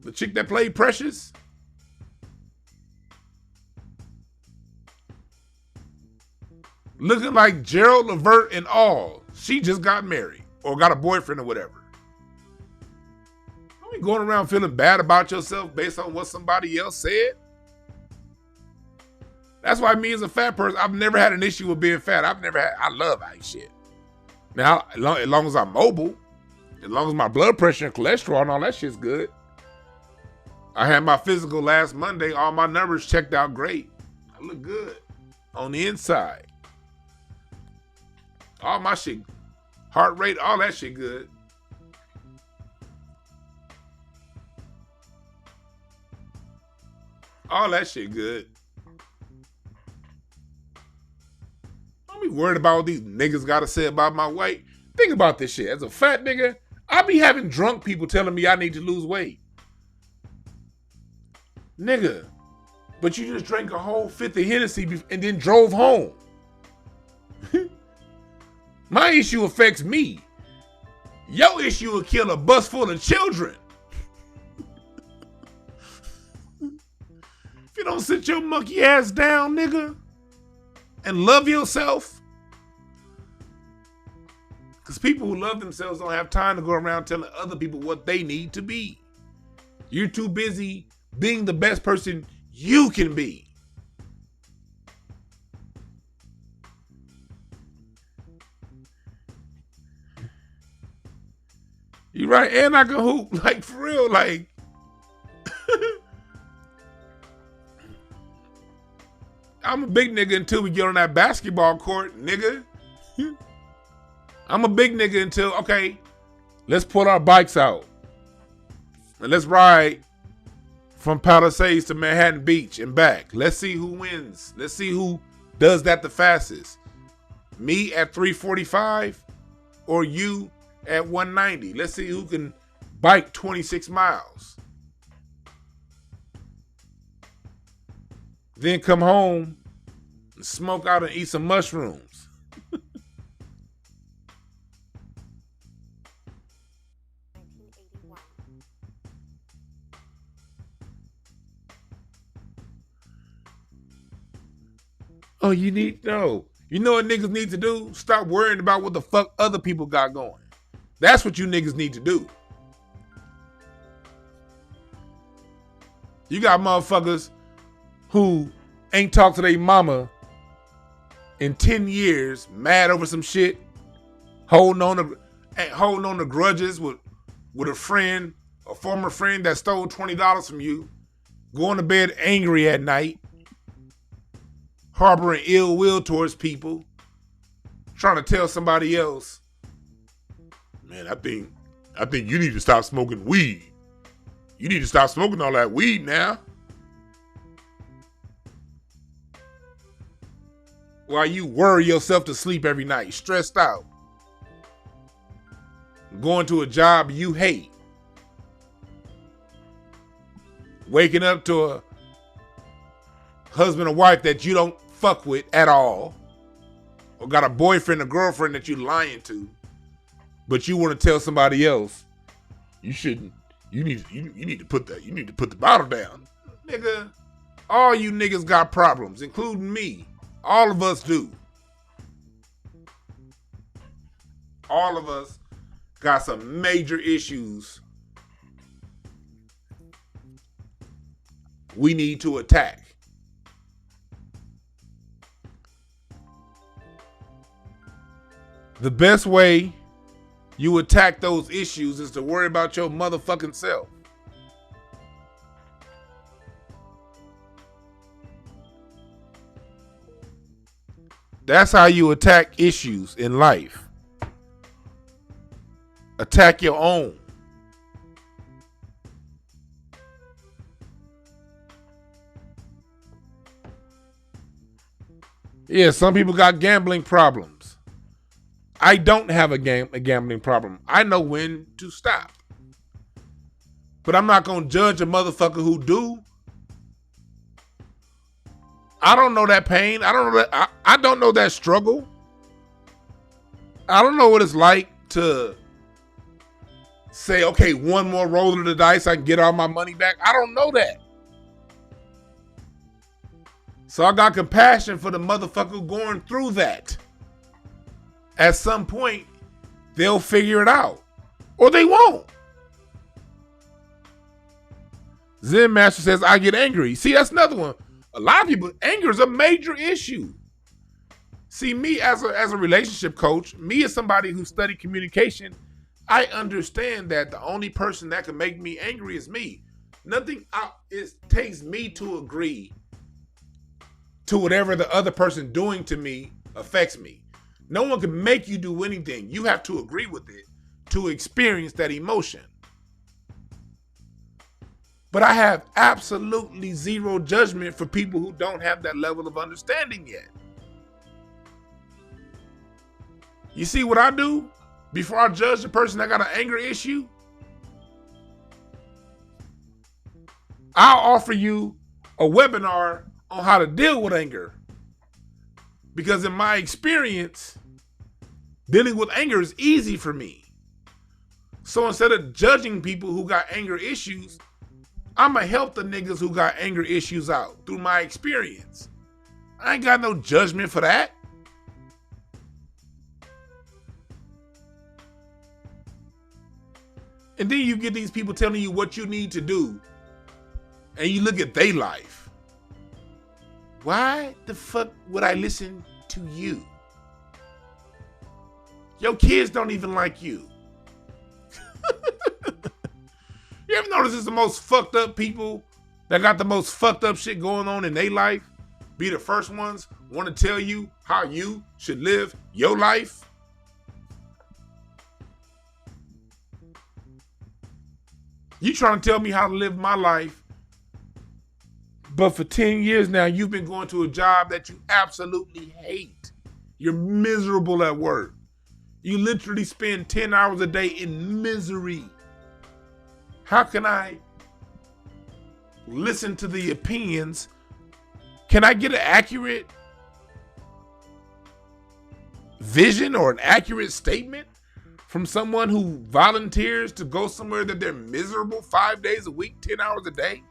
The chick that played Precious. Looking like Gerald Levert and all. She just got married or got a boyfriend or whatever. Don't be going around feeling bad about yourself based on what somebody else said. That's why me as a fat person, I've never had an issue with being fat. I love that shit. Now, as long as I'm mobile, as long as my blood pressure and cholesterol and all that shit's good. I had my physical last Monday. All my numbers checked out great. I look good on the inside. All my shit, heart rate, all that shit good. All that shit good. Don't be worried about what these niggas gotta say about my weight. Think about this shit. As a fat nigga, I be having drunk people telling me I need to lose weight. Nigga, but you just drank a whole fifth of Hennessy and then drove home. My issue affects me. Your issue will kill a bus full of children. If you don't sit your monkey ass down, nigga, and love yourself. Because people who love themselves don't have time to go around telling other people what they need to be. You're too busy being the best person you can be. You right, and I can hoop, like for real, like. I'm a big nigga until we get on that basketball court, nigga. I'm a big nigga until, okay, let's pull our bikes out. And let's ride from Palisades to Manhattan Beach and back. Let's see who wins. Let's see who does that the fastest. Me at 345 or you at 190. Let's see who can bike 26 miles. Then come home and smoke out and eat some mushrooms. Oh, you know what niggas need to do? Stop worrying about what the fuck other people got going. That's what you niggas need to do. You got motherfuckers who ain't talked to their mama in 10 years, mad over some shit, holding on to grudges with a friend, a former friend that stole $20 from you, going to bed angry at night, harboring ill will towards people, trying to tell somebody else, man, I think you need to stop smoking weed. You need to stop smoking all that weed now. While you worry yourself to sleep every night, stressed out, going to a job you hate, waking up to a husband or wife that you don't fuck with at all, or got a boyfriend or girlfriend that you lying to, but you want to tell somebody else, you shouldn't. You need to put the bottle down. Nigga, all you niggas got problems, including me. All of us do. All of us got some major issues we need to attack. The best way you attack those issues is to worry about your motherfucking self. That's how you attack issues in life. Attack your own. Yeah, some people got gambling problems. I don't have a gambling problem. I know when to stop. But I'm not going to judge a motherfucker who do. I don't know that pain. I don't know that struggle. I don't know what it's like to say, okay, one more roll of the dice, I can get all my money back. I don't know that. So I got compassion for the motherfucker going through that. At some point, they'll figure it out. Or they won't. Zen Master says, I get angry. See, that's another one. A lot of people, anger is a major issue. See, me as a relationship coach, me as somebody who studied communication, I understand that the only person that can make me angry is me. It takes me to agree to whatever the other person doing to me affects me. No one can make you do anything. You have to agree with it to experience that emotion. But I have absolutely zero judgment for people who don't have that level of understanding yet. You see what I do before I judge the person that got an anger issue? I'll offer you a webinar on how to deal with anger. Because in my experience, dealing with anger is easy for me. So instead of judging people who got anger issues, I'ma help the niggas who got anger issues out through my experience. I ain't got no judgment for that. And then you get these people telling you what you need to do, and you look at their life. Why the fuck would I listen to you? Your kids don't even like you. You ever notice it's the most fucked up people that got the most fucked up shit going on in their life be the first ones want to tell you how you should live your life? You trying to tell me how to live my life But for 10 years now, you've been going to a job that you absolutely hate. You're miserable at work. You literally spend 10 hours a day in misery. How can I listen to the opinions? Can I get an accurate vision or an accurate statement from someone who volunteers to go somewhere that they're miserable 5 days a week, 10 hours a day?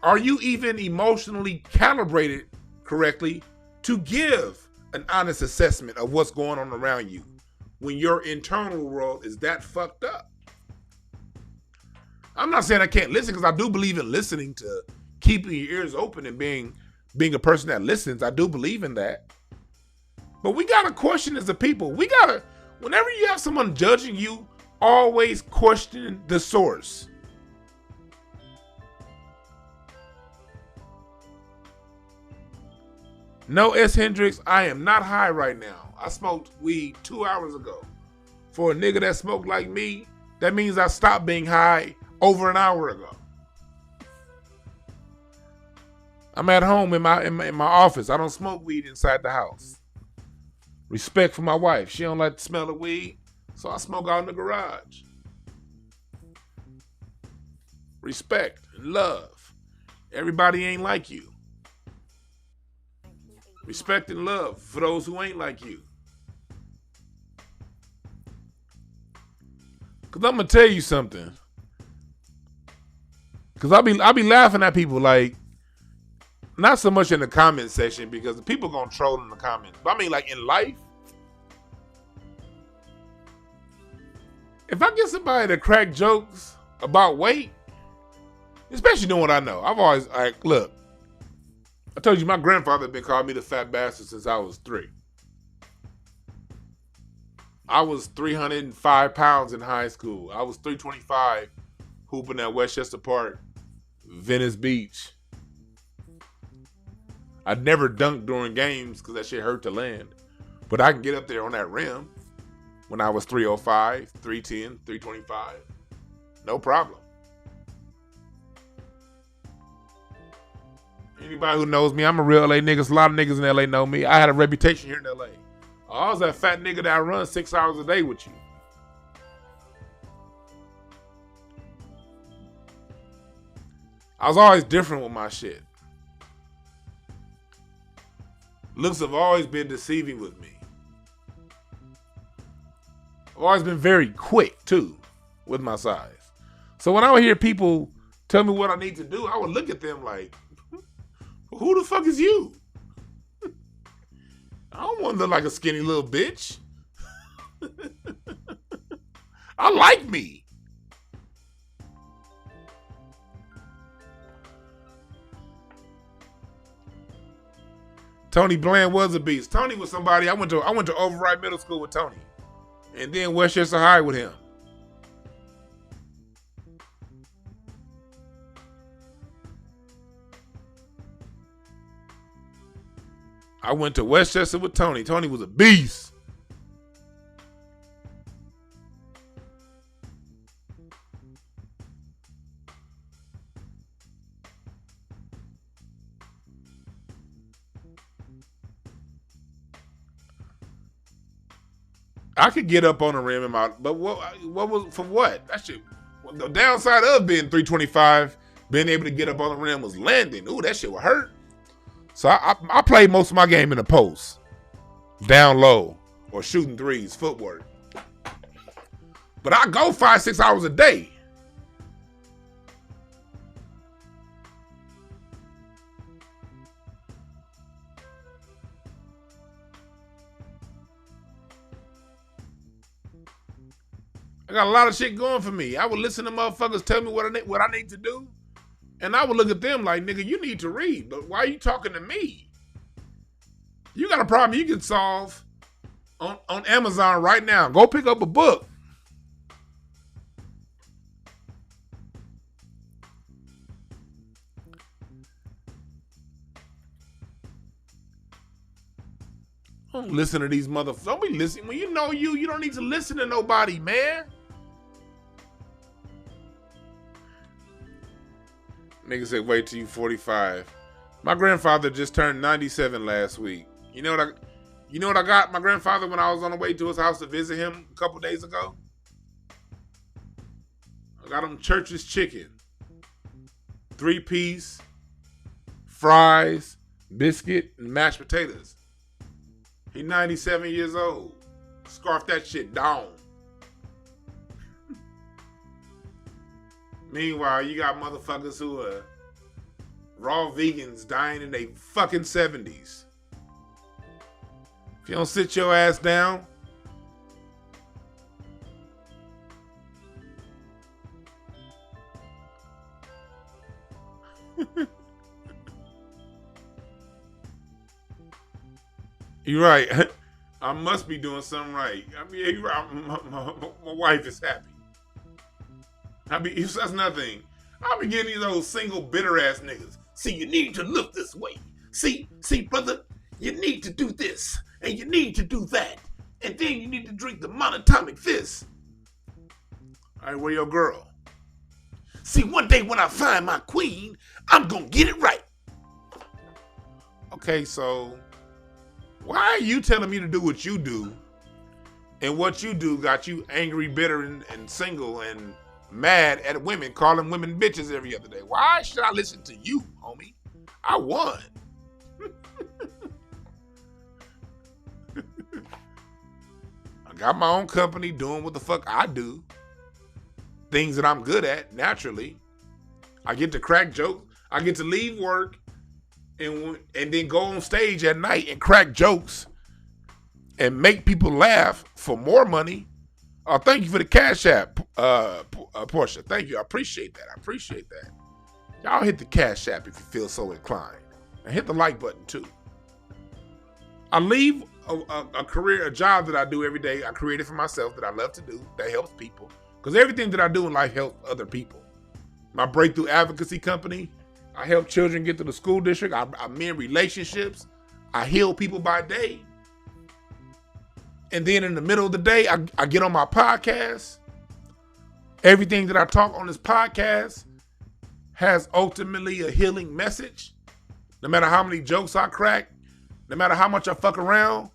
Are you even emotionally calibrated correctly to give an honest assessment of what's going on around you when your internal world is that fucked up? I'm not saying I can't listen, because I do believe in listening, to keeping your ears open and being a person that listens. I do believe in that. But we got to question as a people. Whenever you have someone judging you, always question the source. No, S. Hendricks, I am not high right now. I smoked weed 2 hours ago. For a nigga that smoked like me, that means I stopped being high over an hour ago. I'm at home in my office. I don't smoke weed inside the house. Respect for my wife. She don't like the smell of weed, so I smoke out in the garage. Respect and love. Everybody ain't like you. Respect and love for those who ain't like you. Cause I'm gonna tell you something. Cause I be laughing at people, like, not so much in the comment section, because the people gonna troll in the comments. But I mean, like, in life, if I get somebody to crack jokes about weight, especially knowing what I know, I've always, like, look, I told you my grandfather had been calling me the fat bastard since I was 3. I was 305 pounds in high school. I was 325 hooping at Westchester Park, Venice Beach. I'd never dunked during games because that shit hurt to land. But I can get up there on that rim when I was 305, 310, 325. No problem. Anybody who knows me, I'm a real LA nigga. A lot of niggas in LA know me. I had a reputation here in LA. I was that fat nigga that run 6 hours a day with you. I was always different with my shit. Looks have always been deceiving with me. I've always been very quick, too, with my size. So when I would hear people tell me what I need to do, I would look at them like, who the fuck is you? I don't want to look like a skinny little bitch. I like me. Tony Bland was a beast. Tony was somebody, I went to Override Middle School with Tony. And then Westchester High with him. I went to Westchester with Tony. Tony was a beast. I could get up on the rim but what was for what? That shit. The downside of being 325, being able to get up on the rim was landing. Ooh, that shit would hurt. So I played most of my game in the post, down low, or shooting threes, footwork. But I go 5-6 hours a day. I got a lot of shit going for me. I would listen to motherfuckers tell me what I need to do. And I would look at them like, nigga, you need to read. But why are you talking to me? You got a problem you can solve on Amazon right now. Go pick up a book. Don't listen to these motherfuckers. Don't be listening. When you know you don't need to listen to nobody, man. Nigga said, wait till you 45. My grandfather just turned 97 last week. You know what I got my grandfather when I was on the way to his house to visit him a couple days ago? I got him Church's chicken. 3-piece, fries, biscuit, and mashed potatoes. He 97 years old. Scarf that shit down. Meanwhile, you got motherfuckers who are raw vegans dying in their fucking 70s. If you don't sit your ass down, you're right. I must be doing something right. I mean, you're right. My wife is happy. That's nothing. I'll be getting these old single bitter ass niggas. See, you need to look this way. See, brother, you need to do this, and you need to do that, and then you need to drink the monatomic this. All right, where your girl? See, one day when I find my queen, I'm gonna get it right. Okay, so why are you telling me to do what you do, and what you do got you angry, bitter, and single, and mad at women, calling women bitches every other day? Why should I listen to you, homie? I won. I got my own company doing what the fuck I do. Things that I'm good at, naturally. I get to crack jokes. I get to leave work and then go on stage at night and crack jokes and make people laugh for more money. Thank you for the Cash App, Portia. Thank you. I appreciate that. Y'all hit the Cash App if you feel so inclined. And hit the like button, too. I leave a career, a job that I do every day. I created for myself that I love to do, that helps people. Because everything that I do in life helps other people. My breakthrough advocacy company, I help children get to the school district. I mend relationships. I heal people by day. And then in the middle of the day, I get on my podcast. Everything that I talk on this podcast has ultimately a healing message. No matter how many jokes I crack, no matter how much I fuck around,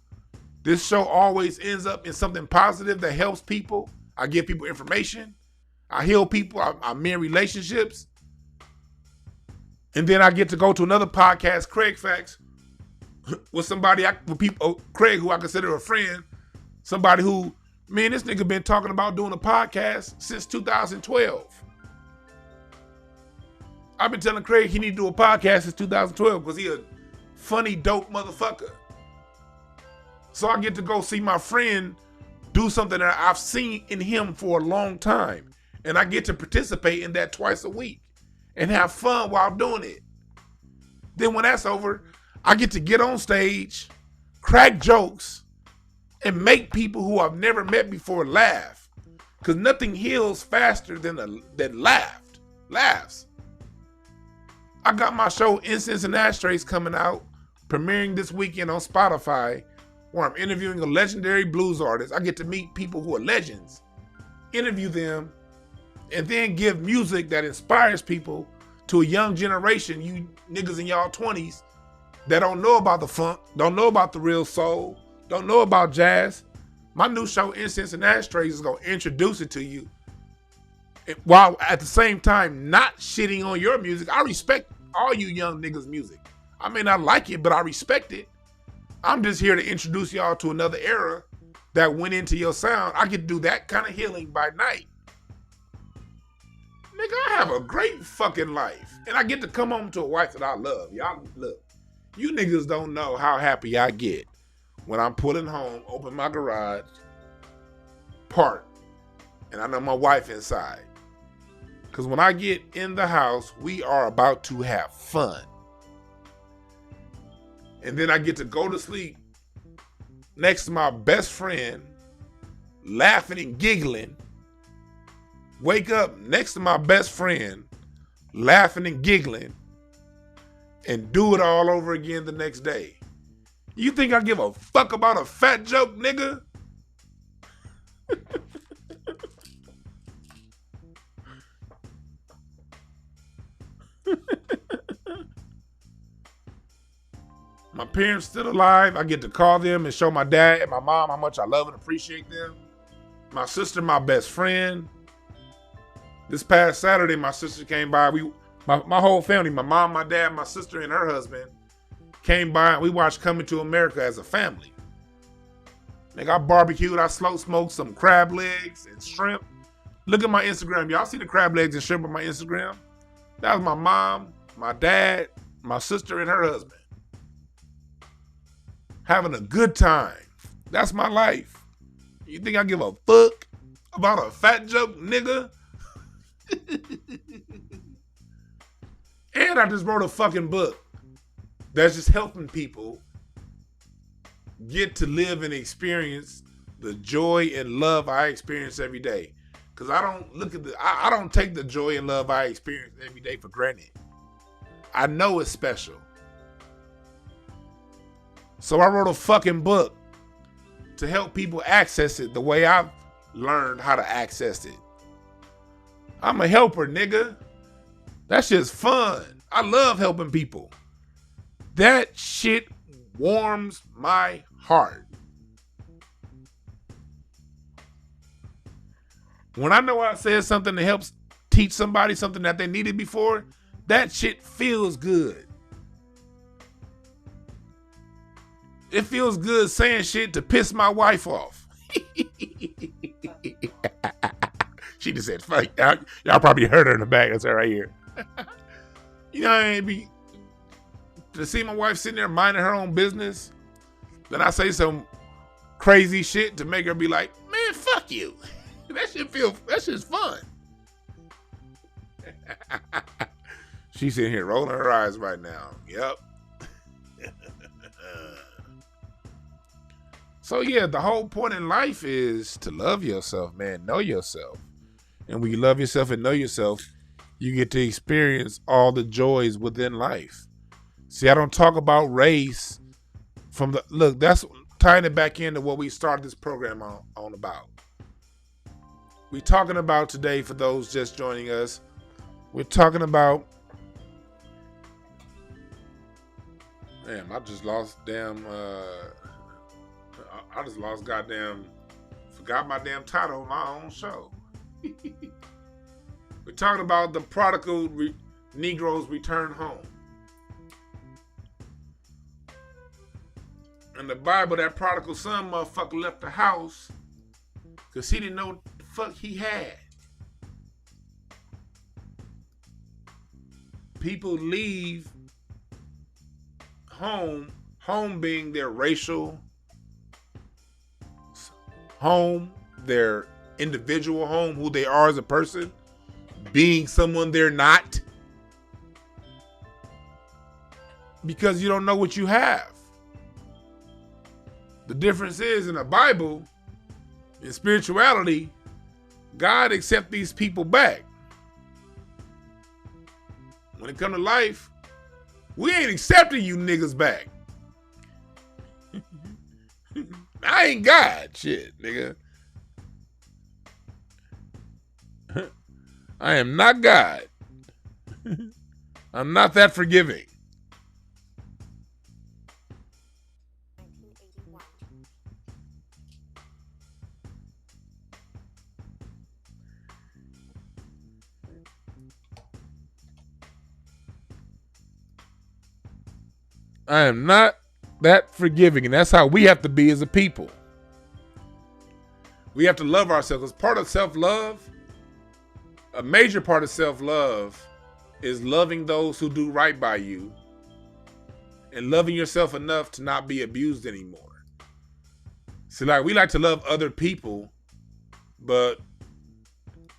this show always ends up in something positive that helps people. I give people information. I heal people. I mend relationships. And then I get to go to another podcast, Craig Facts, with somebody, Craig, who I consider a friend. Somebody who, me and this nigga been talking about doing a podcast since 2012. I've been telling Craig he need to do a podcast since 2012 because he a funny, dope motherfucker. So I get to go see my friend do something that I've seen in him for a long time. And I get to participate in that twice a week and have fun while doing it. Then when that's over, I get to get on stage, crack jokes, and make people who I've never met before laugh. Because nothing heals faster than laughs. I got my show Incense and Ashtrays coming out, premiering this weekend on Spotify, where I'm interviewing a legendary blues artist. I get to meet people who are legends, interview them, and then give music that inspires people to a young generation, you niggas in y'all 20s that don't know about the funk, don't know about the real soul, don't know about jazz. My new show, Incense and Ashtrays, is going to introduce it to you, while at the same time not shitting on your music. I respect all you young niggas' music. I may not like it, but I respect it. I'm just here to introduce y'all to another era that went into your sound. I get to do that kind of healing by night. Nigga, I have a great fucking life. And I get to come home to a wife that I love. Y'all, look, you niggas don't know how happy I get when I'm pulling home, open my garage, park, and I know my wife inside. Because when I get in the house, we are about to have fun. And then I get to go to sleep next to my best friend, laughing and giggling. Wake up next to my best friend, laughing and giggling, and do it all over again the next day. You think I give a fuck about a fat joke, nigga? My parents still alive. I get to call them and show my dad and my mom how much I love and appreciate them. My sister, my best friend. This past Saturday, my sister came by. My whole family, my mom, my dad, my sister, and her husband came by, and we watched Coming to America as a family. Nigga, I barbecued, I slow smoked some crab legs and shrimp. Look at my Instagram. Y'all see the crab legs and shrimp on my Instagram? That was my mom, my dad, my sister, and her husband. Having a good time. That's my life. You think I give a fuck about a fat joke, nigga? And I just wrote a fucking book that's just helping people get to live and experience the joy and love I experience every day. Cause I don't take the joy and love I experience every day for granted. I know it's special. So I wrote a fucking book to help people access it the way I've learned how to access it. I'm a helper, nigga. That shit's fun. I love helping people. That shit warms my heart. When I know I said something that helps teach somebody something that they needed before, that shit feels good. It feels good saying shit to piss my wife off. She just said, fuck. Y'all probably heard her in the back. That's her right here. You know what I mean? To see my wife sitting there minding her own business, then I say some crazy shit to make her be like, man, fuck you. That shit's fun. She's sitting here rolling her eyes right now. Yep. So yeah, the whole point in life is to love yourself, man. Know yourself. And when you love yourself and know yourself, you get to experience all the joys within life. See, I don't talk about race look, that's tying it back into what we started this program on about. We're talking about today, for those just joining us, we're talking about, damn, I just lost forgot my damn title of my own show. We're talking about the Prodigal Negros return home. In the Bible, that prodigal son motherfucker left the house because he didn't know what the fuck he had. People leave home being their racial home, their individual home, who they are as a person, being someone they're not, because you don't know what you have. The difference is, in the Bible, in spirituality, God accepts these people back. When it comes to life, we ain't accepting you niggas back. I ain't God, shit, nigga. I am not God. I'm not that forgiving. I am not that forgiving, and that's how we have to be as a people. We have to love ourselves. As part of self-love, a major part of self-love is loving those who do right by you and loving yourself enough to not be abused anymore. See, like, we like to love other people, but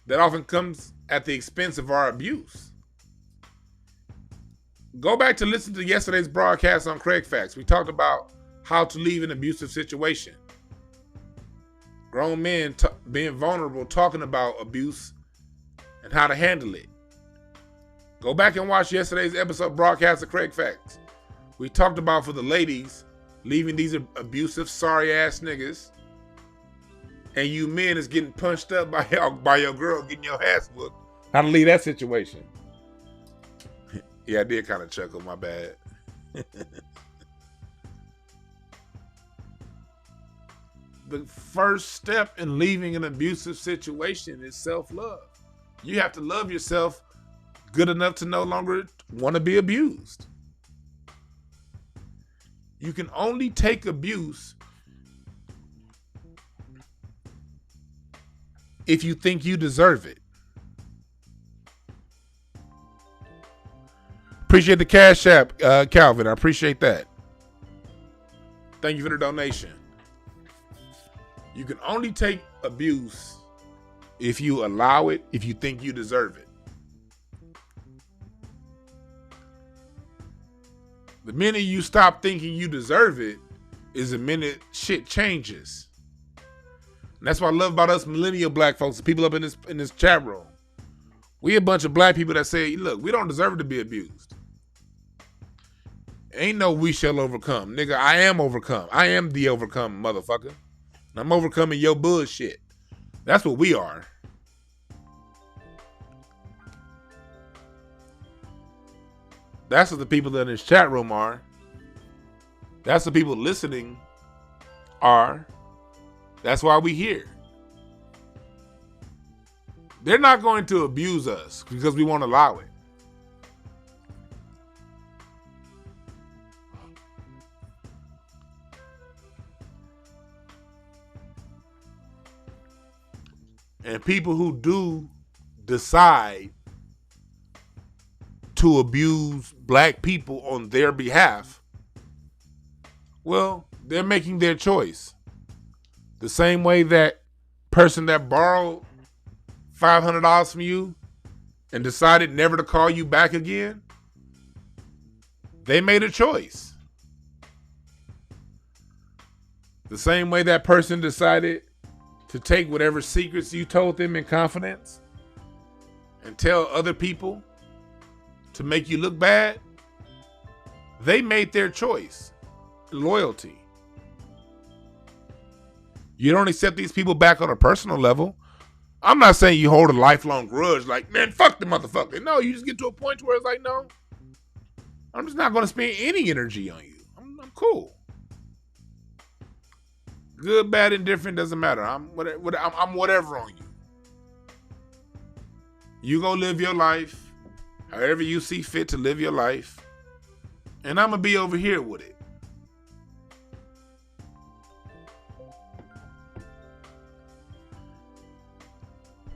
that often comes at the expense of our abuse. Go back to listen to yesterday's broadcast on Craig Facts. We talked about how to leave an abusive situation. Grown men being vulnerable, talking about abuse and how to handle it. Go back and watch yesterday's episode broadcast of Craig Facts. We talked about, for the ladies, leaving these abusive, sorry ass niggas, and you men is getting punched up by your girl getting your ass whooped. How to leave that situation. Yeah, I did kind of chuckle. My bad. The first step in leaving an abusive situation is self-love. You have to love yourself good enough to no longer want to be abused. You can only take abuse if you think you deserve it. Appreciate the Cash App, Calvin. I appreciate that. Thank you for the donation. You can only take abuse if you allow it, if you think you deserve it. The minute you stop thinking you deserve it is the minute shit changes. And that's what I love about us millennial black folks, the people up in this chat room. We a bunch of black people that say, look, we don't deserve to be abused. Ain't no we shall overcome. Nigga, I am overcome. I am the overcome, motherfucker. I'm overcoming your bullshit. That's what we are. That's what the people in this chat room are. That's the people listening are. That's why we here. They're not going to abuse us because we won't allow it. And people who do decide to abuse black people on their behalf, well, they're making their choice. The same way that person that borrowed $500 from you and decided never to call you back again, they made a choice. The same way that person decided to take whatever secrets you told them in confidence and tell other people to make you look bad, they made their choice. Loyalty. You don't accept these people back on a personal level. I'm not saying you hold a lifelong grudge like, man, fuck the motherfucker. No, you just get to a point where it's like, no, I'm just not going to spend any energy on you. I'm cool. Good, bad, indifferent, doesn't matter. I'm whatever on you. You gonna live your life however you see fit to live your life. And I'm gonna be over here with it.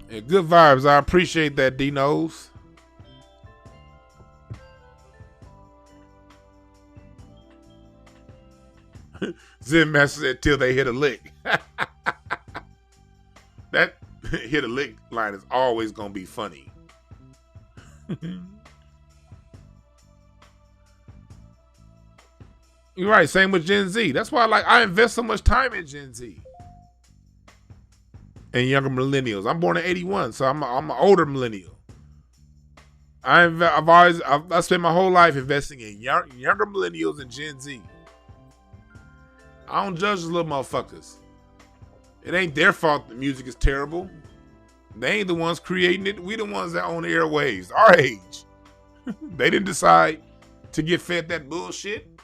And good vibes. I appreciate that, D-Nose. Zen Master said till they hit a lick. That hit a lick line is always gonna be funny. You're right. Same with Gen Z. That's why I invest so much time in Gen Z and younger millennials. I'm born in '81, so I'm an older millennial. I spent my whole life investing in younger millennials and Gen Z. I don't judge those little motherfuckers. It ain't their fault the music is terrible. They ain't the ones creating it. We the ones that own the airwaves. Our age. They didn't decide to get fed that bullshit.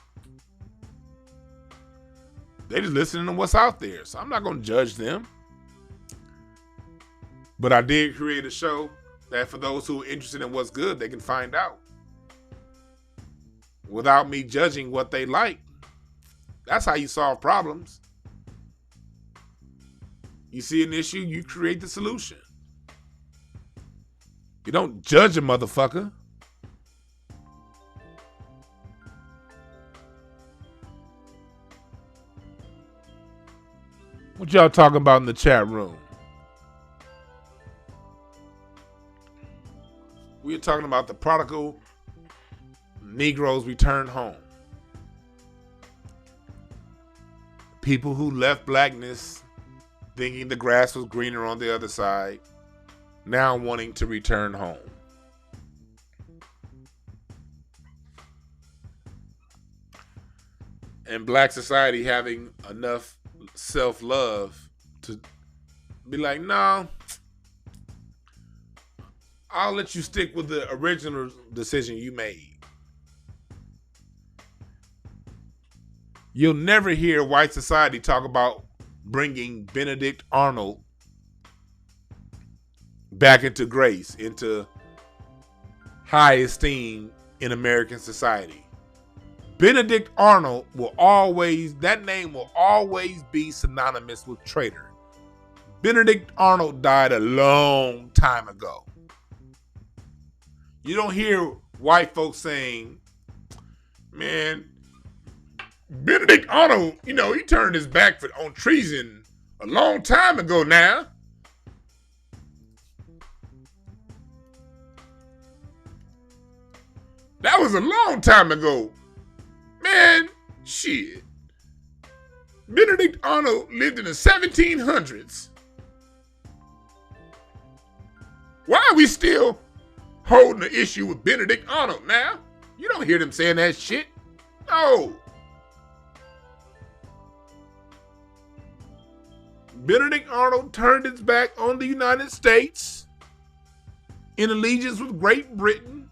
They just listening to what's out there. So I'm not going to judge them. But I did create a show that for those who are interested in what's good, they can find out. Without me judging what they like. That's how you solve problems. You see an issue, you create the solution. You don't judge a motherfucker. What y'all talking about in the chat room? We're talking about the Prodigal Negros return home. People who left blackness thinking the grass was greener on the other side, now wanting to return home. And black society having enough self-love to be like, no, I'll let you stick with the original decision you made. You'll never hear white society talk about bringing Benedict Arnold back into grace, into high esteem in American society. Benedict Arnold that name will always be synonymous with traitor. Benedict Arnold died a long time ago. You don't hear white folks saying, man, Benedict Arnold, he turned his back on treason a long time ago now. That was a long time ago. Man, shit. Benedict Arnold lived in the 1700s. Why are we still holding the issue with Benedict Arnold now? You don't hear them saying that shit. No. Benedict Arnold turned his back on the United States in allegiance with Great Britain.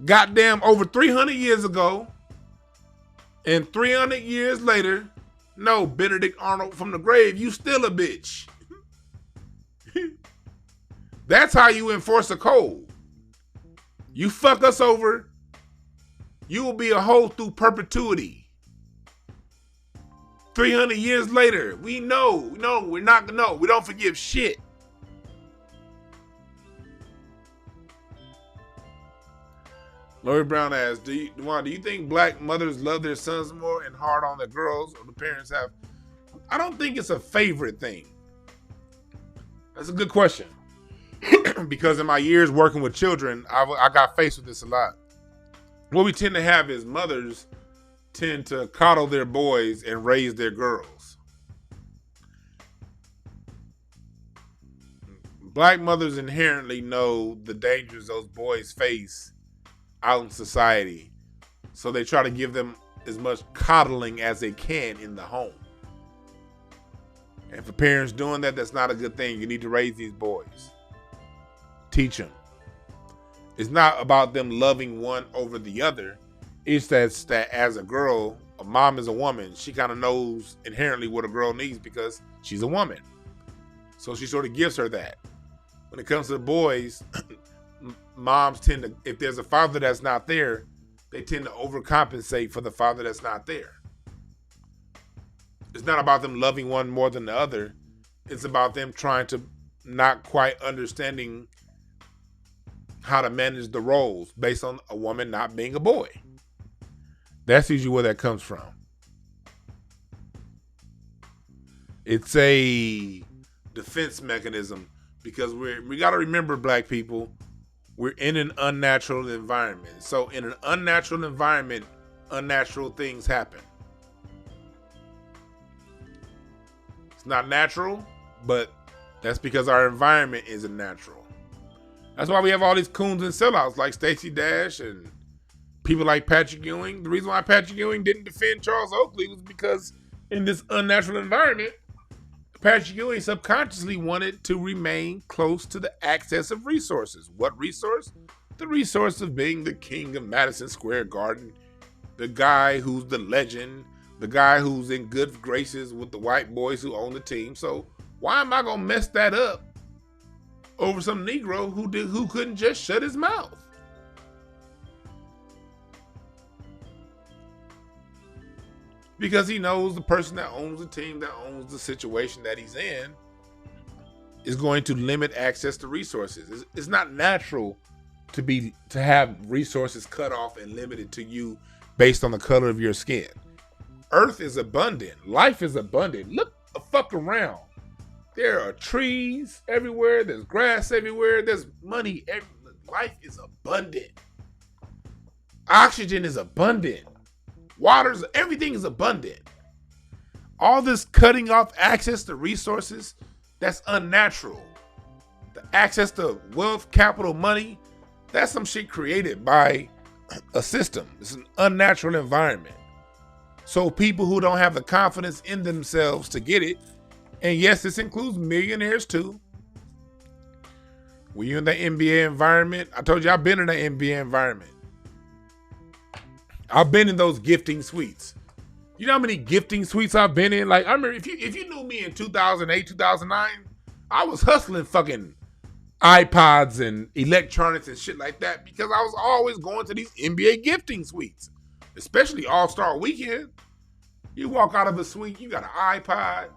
Goddamn, over 300 years ago. And 300 years later, no, Benedict Arnold from the grave, you still a bitch. That's how you enforce a code. You fuck us over, you will be a hoe through perpetuity. 300 years later, we know, we're not gonna know. We don't forgive shit. Lori Brown asks, do you think black mothers love their sons more and hard on their girls, or the parents have? I don't think it's a favorite thing. That's a good question. Because in my years working with children, I got faced with this a lot. What we tend to have is mothers tend to coddle their boys and raise their girls. Black mothers inherently know the dangers those boys face out in society, so they try to give them as much coddling as they can in the home. And for parents doing that, that's not a good thing. You need to raise these boys. Teach them. It's not about them loving one over the other. It's that as a girl, a mom is a woman. She kind of knows inherently what a girl needs because she's a woman. So she sort of gives her that. When it comes to the boys, moms tend to, if there's a father that's not there, they tend to overcompensate for the father that's not there. It's not about them loving one more than the other. It's about them trying to not quite understanding how to manage the roles based on a woman not being a boy. That's usually where that comes from. It's a defense mechanism because we got to remember, black people, we're in an unnatural environment. So in an unnatural environment, unnatural things happen. It's not natural, but that's because our environment isn't natural. That's why we have all these coons and sellouts like Stacey Dash and people like Patrick Ewing. The reason why Patrick Ewing didn't defend Charles Oakley was because in this unnatural environment, Patrick Ewing subconsciously wanted to remain close to the access of resources. What resource? The resource of being the king of Madison Square Garden, the guy who's the legend, the guy who's in good graces with the white boys who own the team. So why am I gonna mess that up over some Negro who couldn't just shut his mouth? Because he knows the person that owns the team, that owns the situation that he's in, is going to limit access to resources. It's not natural to have resources cut off and limited to you based on the color of your skin. Earth is abundant. Life is abundant. Look the fuck around. There are trees everywhere. There's grass everywhere. There's money everywhere. Life is abundant. Oxygen is abundant. Everything is abundant. All this cutting off access to resources, that's unnatural. The access to wealth, capital, money, that's some shit created by a system. It's an unnatural environment. So people who don't have the confidence in themselves to get it, and yes, this includes millionaires too. When you're in the NBA environment, I told you I've been in the NBA environment. I've been in those gifting suites. You know how many gifting suites I've been in? Like, I remember if you knew me in 2008, 2009, I was hustling fucking iPods and electronics and shit like that because I was always going to these NBA gifting suites, especially All-Star Weekend. You walk out of a suite, you got an iPod,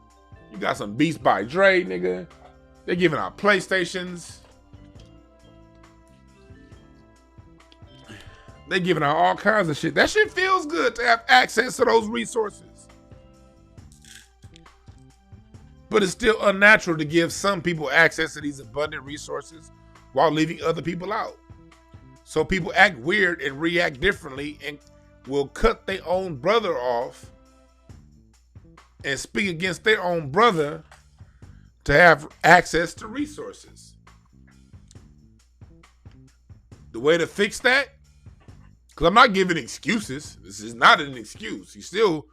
you got some Beats by Dre, nigga. They're giving out PlayStations. They're giving out all kinds of shit. That shit feels good to have access to those resources. But it's still unnatural to give some people access to these abundant resources while leaving other people out. So people act weird and react differently and will cut their own brother off and speak against their own brother to have access to resources. The way to fix that, because I'm not giving excuses. This is not an excuse. You still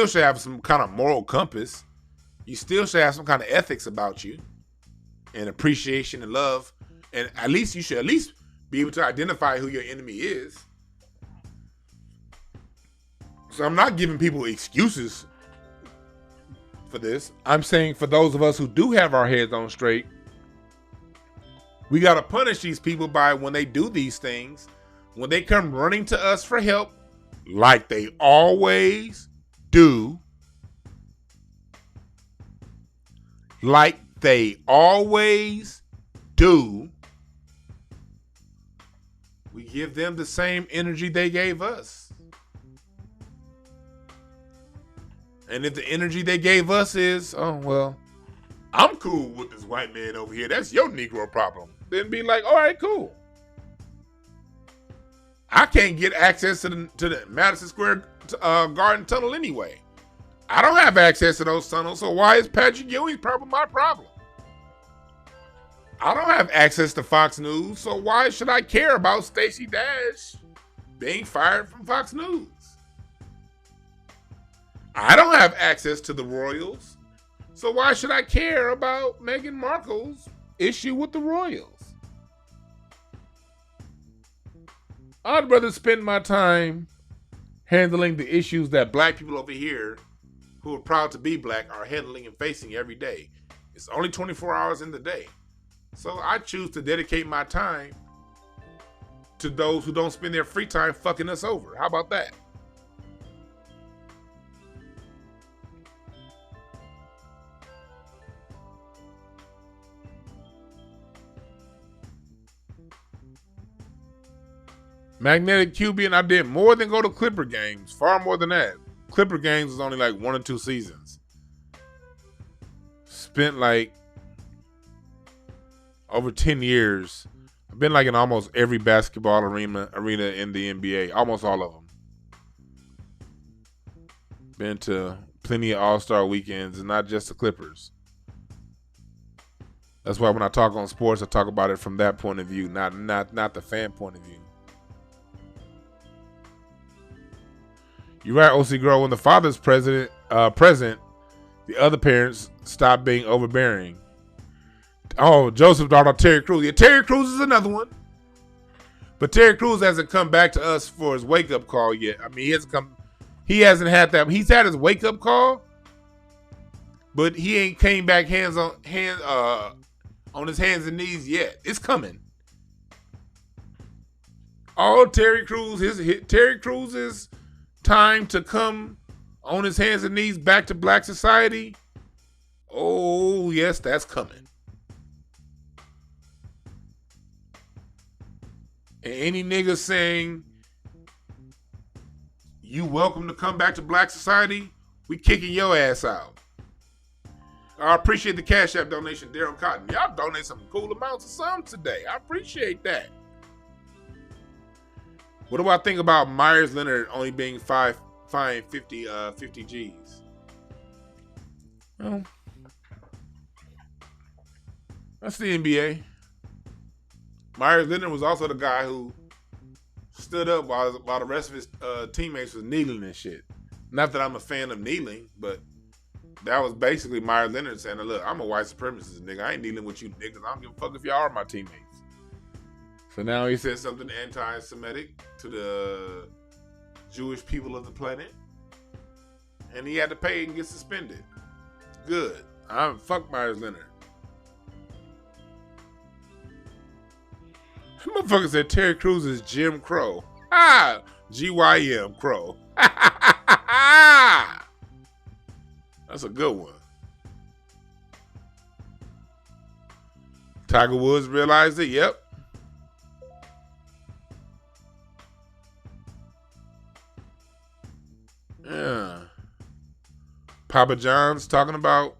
should have some kind of moral compass. You still should have some kind of ethics about you and appreciation and love. And at least you should at least be able to identify who your enemy is. So I'm not giving people excuses for this. I'm saying for those of us who do have our heads on straight, we got to punish these people by when they do these things, when they come running to us for help, like they always do. Like they always do. We give them the same energy they gave us. And if the energy they gave us is, oh, well, I'm cool with this white man over here, that's your Negro problem, then be like, all right, cool. I can't get access to the Madison Square Garden tunnel anyway. I don't have access to those tunnels, so why is Patrick Ewing's problem my problem? I don't have access to Fox News, so why should I care about Stacey Dash being fired from Fox News? I don't have access to the Royals, so why should I care about Meghan Markle's issue with the Royals? I'd rather spend my time handling the issues that black people over here who are proud to be black are handling and facing every day. It's only 24 hours in the day. So I choose to dedicate my time to those who don't spend their free time fucking us over. How about that? Magnetic Cuban, I did more than go to Clipper games. Far more than that. Clipper games was only like 1 or 2 seasons. Spent like over 10 years. I've been like in almost every basketball arena in the NBA. Almost all of them. Been to plenty of All-Star weekends and not just the Clippers. That's why when I talk on sports, I talk about it from that point of view, not the fan point of view. You're right, OC Girl. When the father's present, the other parents stop being overbearing. Oh, Joseph Darnell, Terry Crews. Yeah, Terry Crews is another one. But Terry Crews hasn't come back to us for his wake-up call yet. I mean, he hasn't had that. He's had his wake-up call, but he ain't came back on his hands and knees yet. It's coming. All Terry Crews, Terry Crews' time to come on his hands and knees back to black society. Oh, yes, that's coming. And any nigga saying you welcome to come back to black society, we kicking your ass out. I appreciate the Cash App donation, Daryl Cotton. Y'all donate some cool amounts of some today. I appreciate that. What do I think about Myers Leonard only being fined 50 G's? Well, that's the NBA. Myers Leonard was also the guy who stood up while the rest of his teammates was kneeling and shit. Not that I'm a fan of kneeling, but that was basically Myers Leonard saying, look, I'm a white supremacist, nigga. I ain't kneeling with you niggas. I don't give a fuck if y'all are my teammates. So now he said something anti-Semitic to Jewish people of the planet. And he had to pay and get suspended. Good. Fuck Myers-Leonard. Motherfucker said Terry Crews is Jim Crow. GYM Crow. That's a good one. Tiger Woods realized it. Yep. Yeah. Papa John's talking about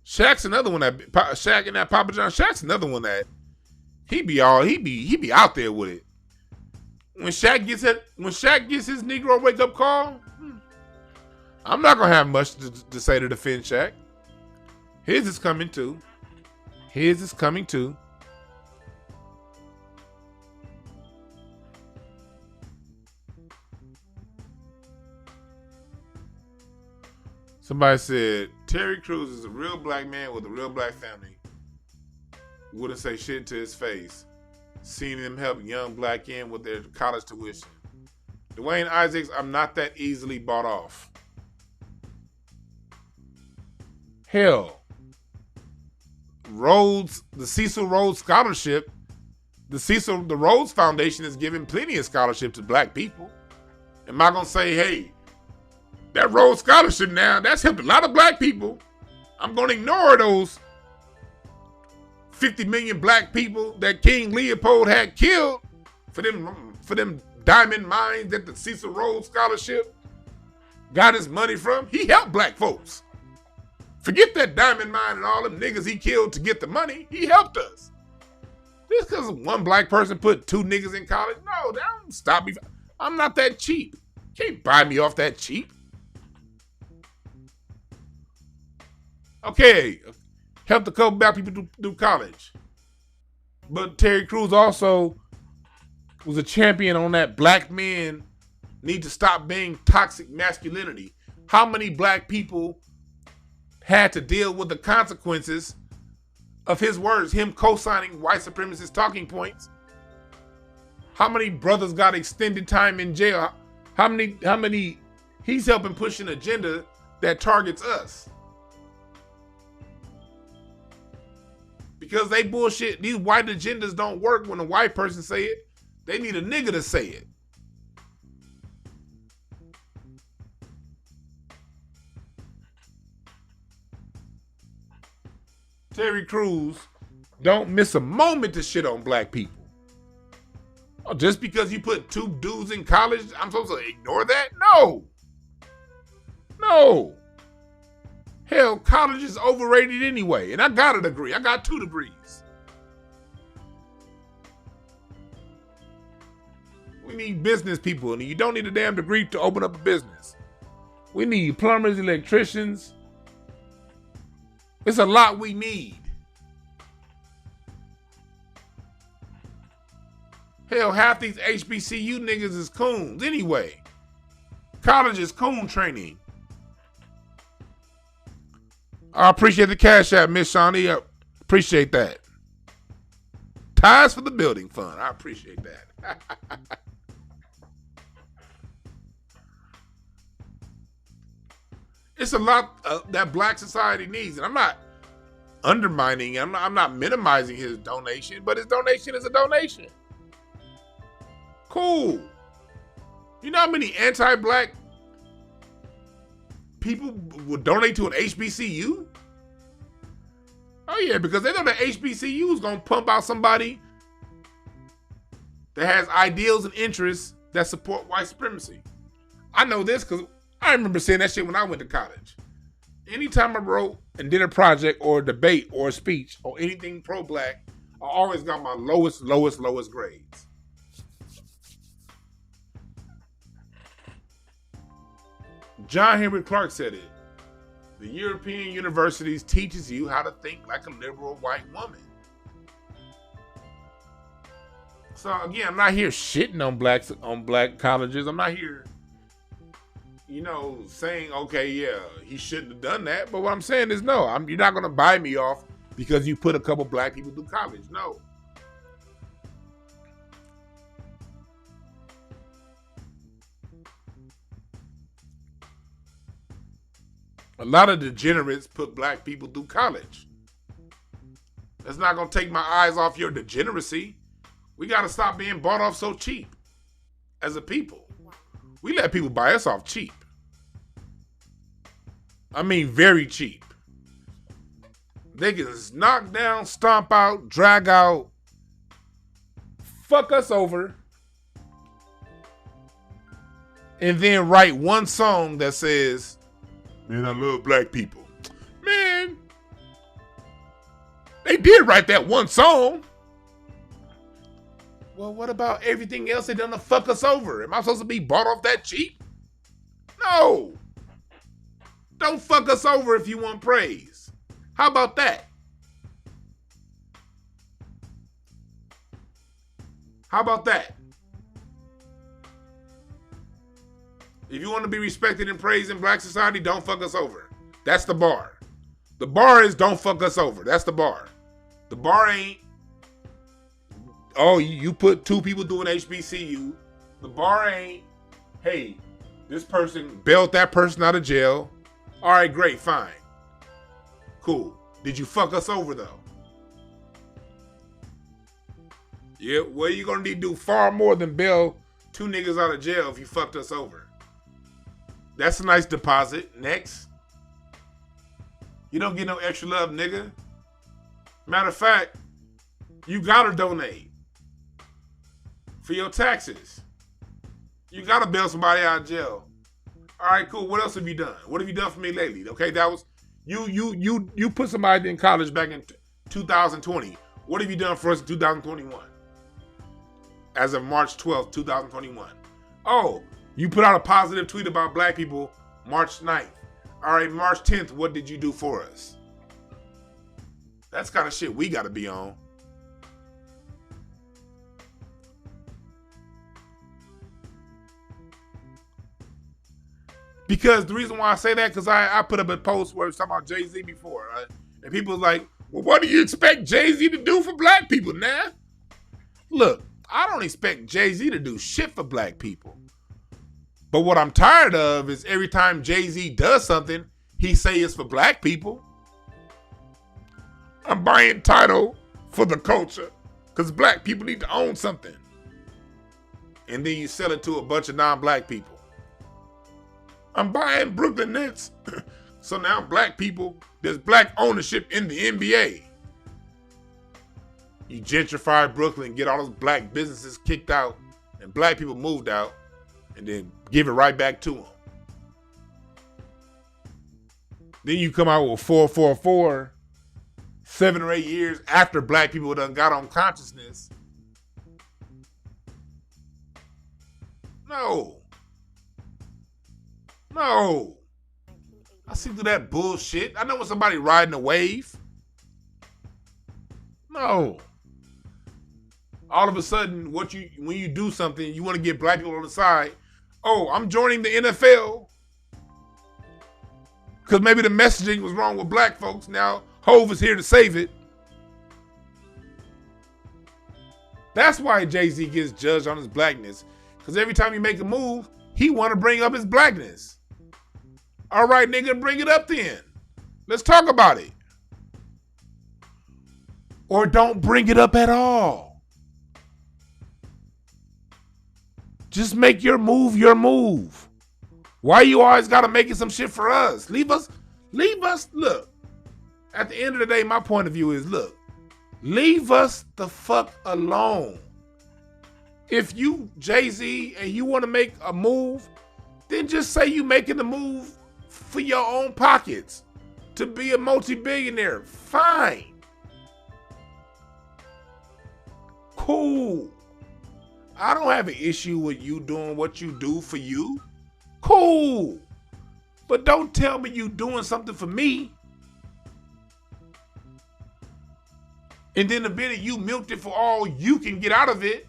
Shaq's another one that Shaq and that Papa John. Shaq's another one that he be out there with it. When Shaq gets his Negro wake up call, I'm not gonna have much to say to defend Shaq. His is coming too. Somebody said Terry Crews is a real black man with a real black family. Wouldn't say shit to his face. Seen him help young black men with their college tuition. Dwayne Isaacs, I'm not that easily bought off. Hell, Rhodes, the Cecil Rhodes Scholarship, the Rhodes Foundation is giving plenty of scholarship to black people. Am I gonna say, hey, that Rhodes Scholarship now, that's helped a lot of black people. I'm gonna ignore those 50 million black people that King Leopold had killed for them diamond mines that the Cecil Rhodes Scholarship got his money from. He helped black folks. Forget that diamond mine and all them niggas he killed to get the money. He helped us. Just because one black person put 2 niggas in college, no, that don't stop me. I'm not that cheap. Can't buy me off that cheap. Okay, helped a couple black people do college. But Terry Crews also was a champion on that black men need to stop being toxic masculinity. How many black people had to deal with the consequences of his words, him co-signing white supremacist talking points? How many brothers got extended time in jail? How many he's helping push an agenda that targets us? Because they bullshit. These white agendas don't work when a white person say it. They need a nigga to say it. Terry Crews don't miss a moment to shit on black people. Oh, just because you put 2 dudes in college, I'm supposed to ignore that? No. Hell, college is overrated anyway. And I got a degree. I got 2 degrees. We need business people. And you don't need a damn degree to open up a business. We need plumbers, electricians. It's a lot we need. Hell, half these HBCU niggas is coons anyway. College is coon training. I appreciate the cash app, Miss Shawnee. I appreciate that. Ties for the building fund. I appreciate that. It's a lot that black society needs. And I'm not undermining, I'm not minimizing his donation, but his donation is a donation. Cool. You know how many anti-black people would donate to an HBCU? Oh yeah, because they know that HBCU is going to pump out somebody that has ideals and interests that support white supremacy. I know this because I remember saying that shit when I went to college. Anytime I wrote and did a project or a debate or a speech or anything pro-black, I always got my lowest grades. John Henry Clark said it. The European universities teaches you how to think like a liberal white woman. So again, I'm not here shitting on black colleges. I'm not here, saying, okay, yeah, he shouldn't have done that. But what I'm saying is no, you're not going to buy me off because you put a couple black people through college. No. A lot of degenerates put black people through college. That's not going to take my eyes off your degeneracy. We got to stop being bought off so cheap as a people. We let people buy us off cheap. I mean, very cheap. They can knock down, stomp out, drag out, fuck us over, and then write one song that says, man, I love black people. Man, they did write that one song. Well, what about everything else they done to fuck us over? Am I supposed to be bought off that cheap? No. Don't fuck us over if you want praise. How about that? How about that? If you want to be respected and praised in black society, don't fuck us over. That's the bar. The bar is don't fuck us over. That's the bar. The bar ain't, oh, you put two people doing HBCU. The bar ain't, hey, this person bailed that person out of jail. All right, great, fine. Cool. Did you fuck us over, though? Yeah, well, you're going to need to do far more than bail two niggas out of jail if you fucked us over. That's a nice deposit. Next. You don't get no extra love, nigga. Matter of fact, you got to donate for your taxes. You got to bail somebody out of jail. All right, cool. What else have you done? What have you done for me lately? Okay, that was you put somebody in college back in 2020. What have you done for us in 2021? As of March 12th, 2021. Oh, you put out a positive tweet about black people March 9th. All right, March 10th, what did you do for us? That's kind of shit we got to be on. Because the reason why I say that, because I put up a post where it was talking about Jay-Z before, right? And people was like, well, what do you expect Jay-Z to do for black people, nah? Look, I don't expect Jay-Z to do shit for black people. But what I'm tired of is every time Jay-Z does something, he say it's for black people. I'm buying title for the culture because black people need to own something. And then you sell it to a bunch of non-black people. I'm buying Brooklyn Nets. So now black people, there's black ownership in the NBA. You gentrify Brooklyn, get all those black businesses kicked out, and black people moved out, and then give it right back to them. Then you come out with 444, 7 or 8 years after black people done got on consciousness. No. I see through that bullshit. I know when somebody riding a wave. No. All of a sudden, when you do something, you want to get black people on the side. Oh, I'm joining the NFL. Because maybe the messaging was wrong with black folks. Now, Hov is here to save it. That's why Jay-Z gets judged on his blackness. Because every time you make a move, he want to bring up his blackness. All right, nigga, bring it up then. Let's talk about it. Or don't bring it up at all. Just make your move your move. Why you always got to make it some shit for us? Leave us. Look, at the end of the day, my point of view is, look, leave us the fuck alone. If you Jay-Z and you want to make a move, then just say you making the move for your own pockets to be a multi-billionaire. Fine. Cool. I don't have an issue with you doing what you do for you. Cool. But don't tell me you doing something for me. And then the minute you milked it for all you can get out of it.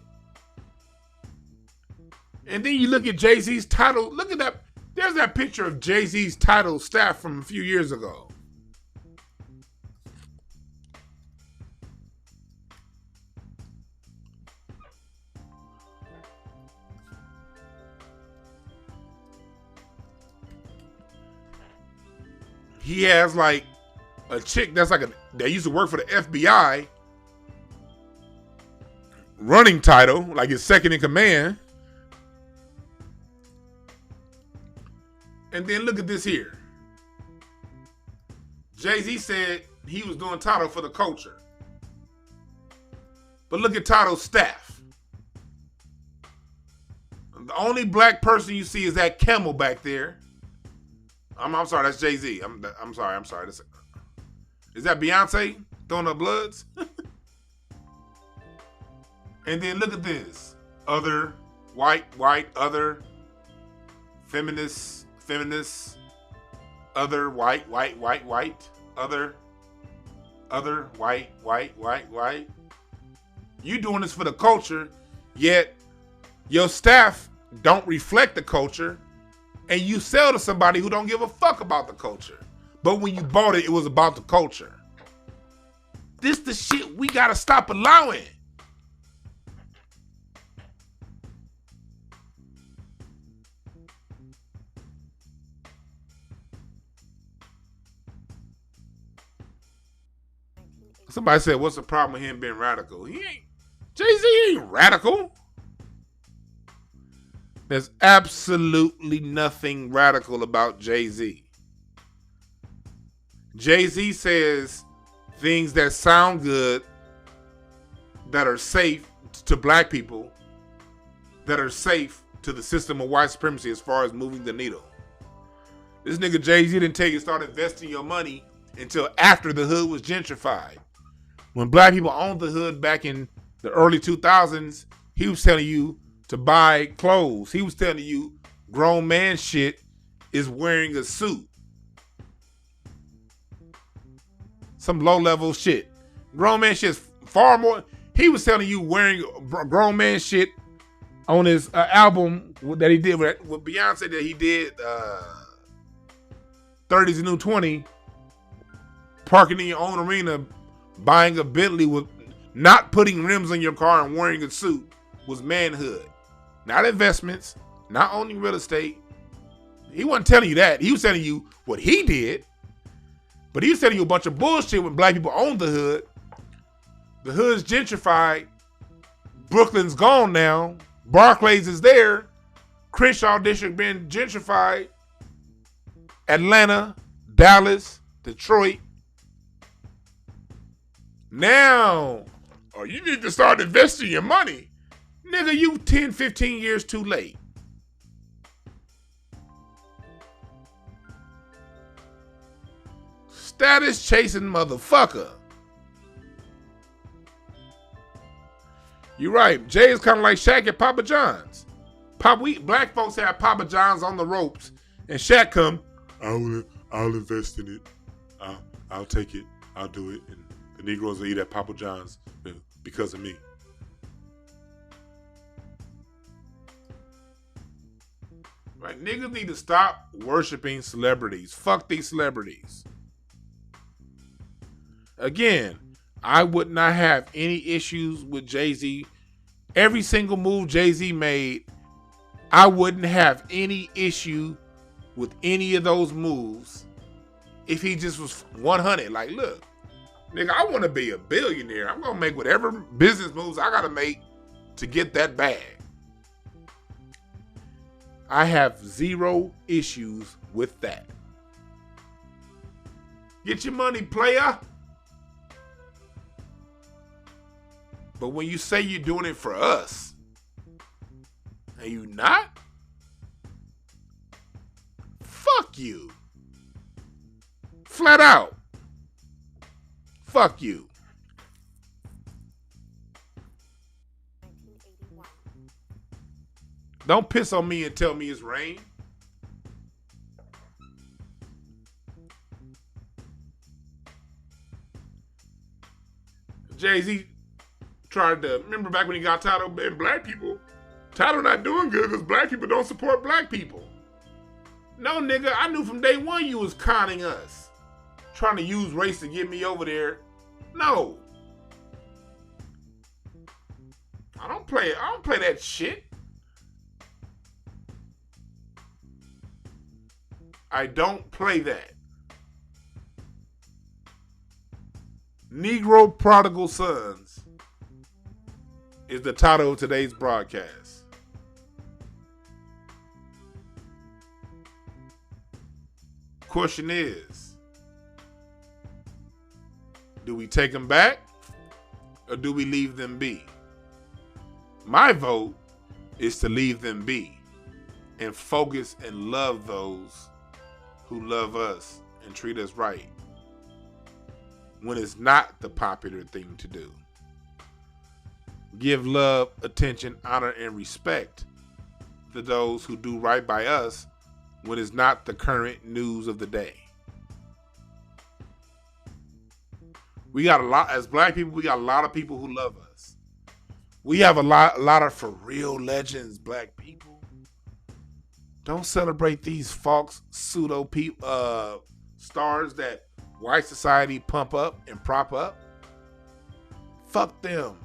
And then you look at Jay-Z's title. Look at that. There's that picture of Jay-Z's title staff from a few years ago. he has like a chick that's like that used to work for the FBI, running title, like his second in command. And then look at this here. Jay-Z said he was doing Tidal for the culture. But look at Tidal's staff. The only black person you see is that camel back there. I'm sorry, that's Jay-Z. I'm sorry. Is that Beyonce throwing up bloods? And then look at this. Other white, other feminist, other white, other white. You doing this for the culture, yet your staff don't reflect the culture, and you sell to somebody who don't give a fuck about the culture. But when you bought it, it was about the culture. This the shit we gotta stop allowing. Somebody said, what's the problem with him being radical? Jay-Z ain't radical. There's absolutely nothing radical about Jay-Z. Jay-Z says things that sound good, that are safe to black people, that are safe to the system of white supremacy as far as moving the needle. This nigga Jay-Z didn't take and start investing your money until after the hood was gentrified. When black people owned the hood back in the early 2000s, he was telling you to buy clothes. He was telling you grown man shit is wearing a suit. Some low-level shit. Grown man shit is far more. He was telling you wearing grown man shit on his album that he did with Beyonce, that he did 30's the New 20, parking in your own arena, buying a Bentley with not putting rims on your car and wearing a suit was manhood. Not investments, not owning real estate. He wasn't telling you that. He was telling you what he did. But he was telling you a bunch of bullshit when black people owned the hood. The hood's gentrified. Brooklyn's gone now. Barclays is there. Crenshaw District being gentrified. Atlanta, Dallas, Detroit. Now, you need to start investing your money. Nigga, you 10, 15 years too late. Status chasing motherfucker. You're right. Jay is kind of like Shaq at Papa John's. Black folks have Papa John's on the ropes, and Shaq come, I'll invest in it. I'll take it. I'll do it. And the Negroes will eat at Papa John's because of me. Right? Niggas need to stop worshiping celebrities. Fuck these celebrities. Again, I would not have any issues with Jay-Z. Every single move Jay-Z made, I wouldn't have any issue with any of those moves if he just was 100. Like, look, nigga, I want to be a billionaire. I'm going to make whatever business moves I got to make to get that bag. I have zero issues with that. Get your money, player. But when you say you're doing it for us, and you not, fuck you. Flat out. Fuck you. Don't piss on me and tell me it's rain. Jay-Z tried to, remember back when he got Tidal, and black people, Tidal not doing good because black people don't support black people. No, nigga, I knew from day one you was conning us. Trying to use race to get me over there. No. I don't play that shit. I don't play that. Negro Prodigal Sons is the title of today's broadcast. Question is, do we take them back or do we leave them be? My vote is to leave them be and focus and love those who love us and treat us right when it's not the popular thing to do. Give love, attention, honor, and respect to those who do right by us when it's not the current news of the day. We got a lot, as black people, we got a lot of people who love us. We have a lot of for real legends, black people. Don't celebrate these false pseudo stars that white society pump up and prop up. Fuck them.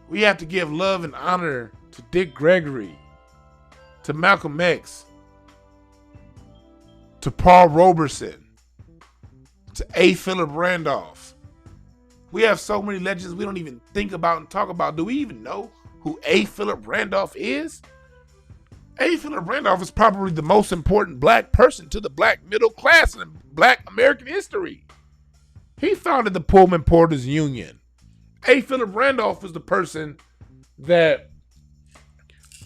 We have to give love and honor to Dick Gregory, to Malcolm X, to Paul Robeson, to A. Philip Randolph. We have so many legends we don't even think about and talk about. Do we even know who A. Philip Randolph is? A. Philip Randolph is probably the most important black person to the black middle class in black American history. He founded the Pullman Porters Union. A. Philip Randolph was the person that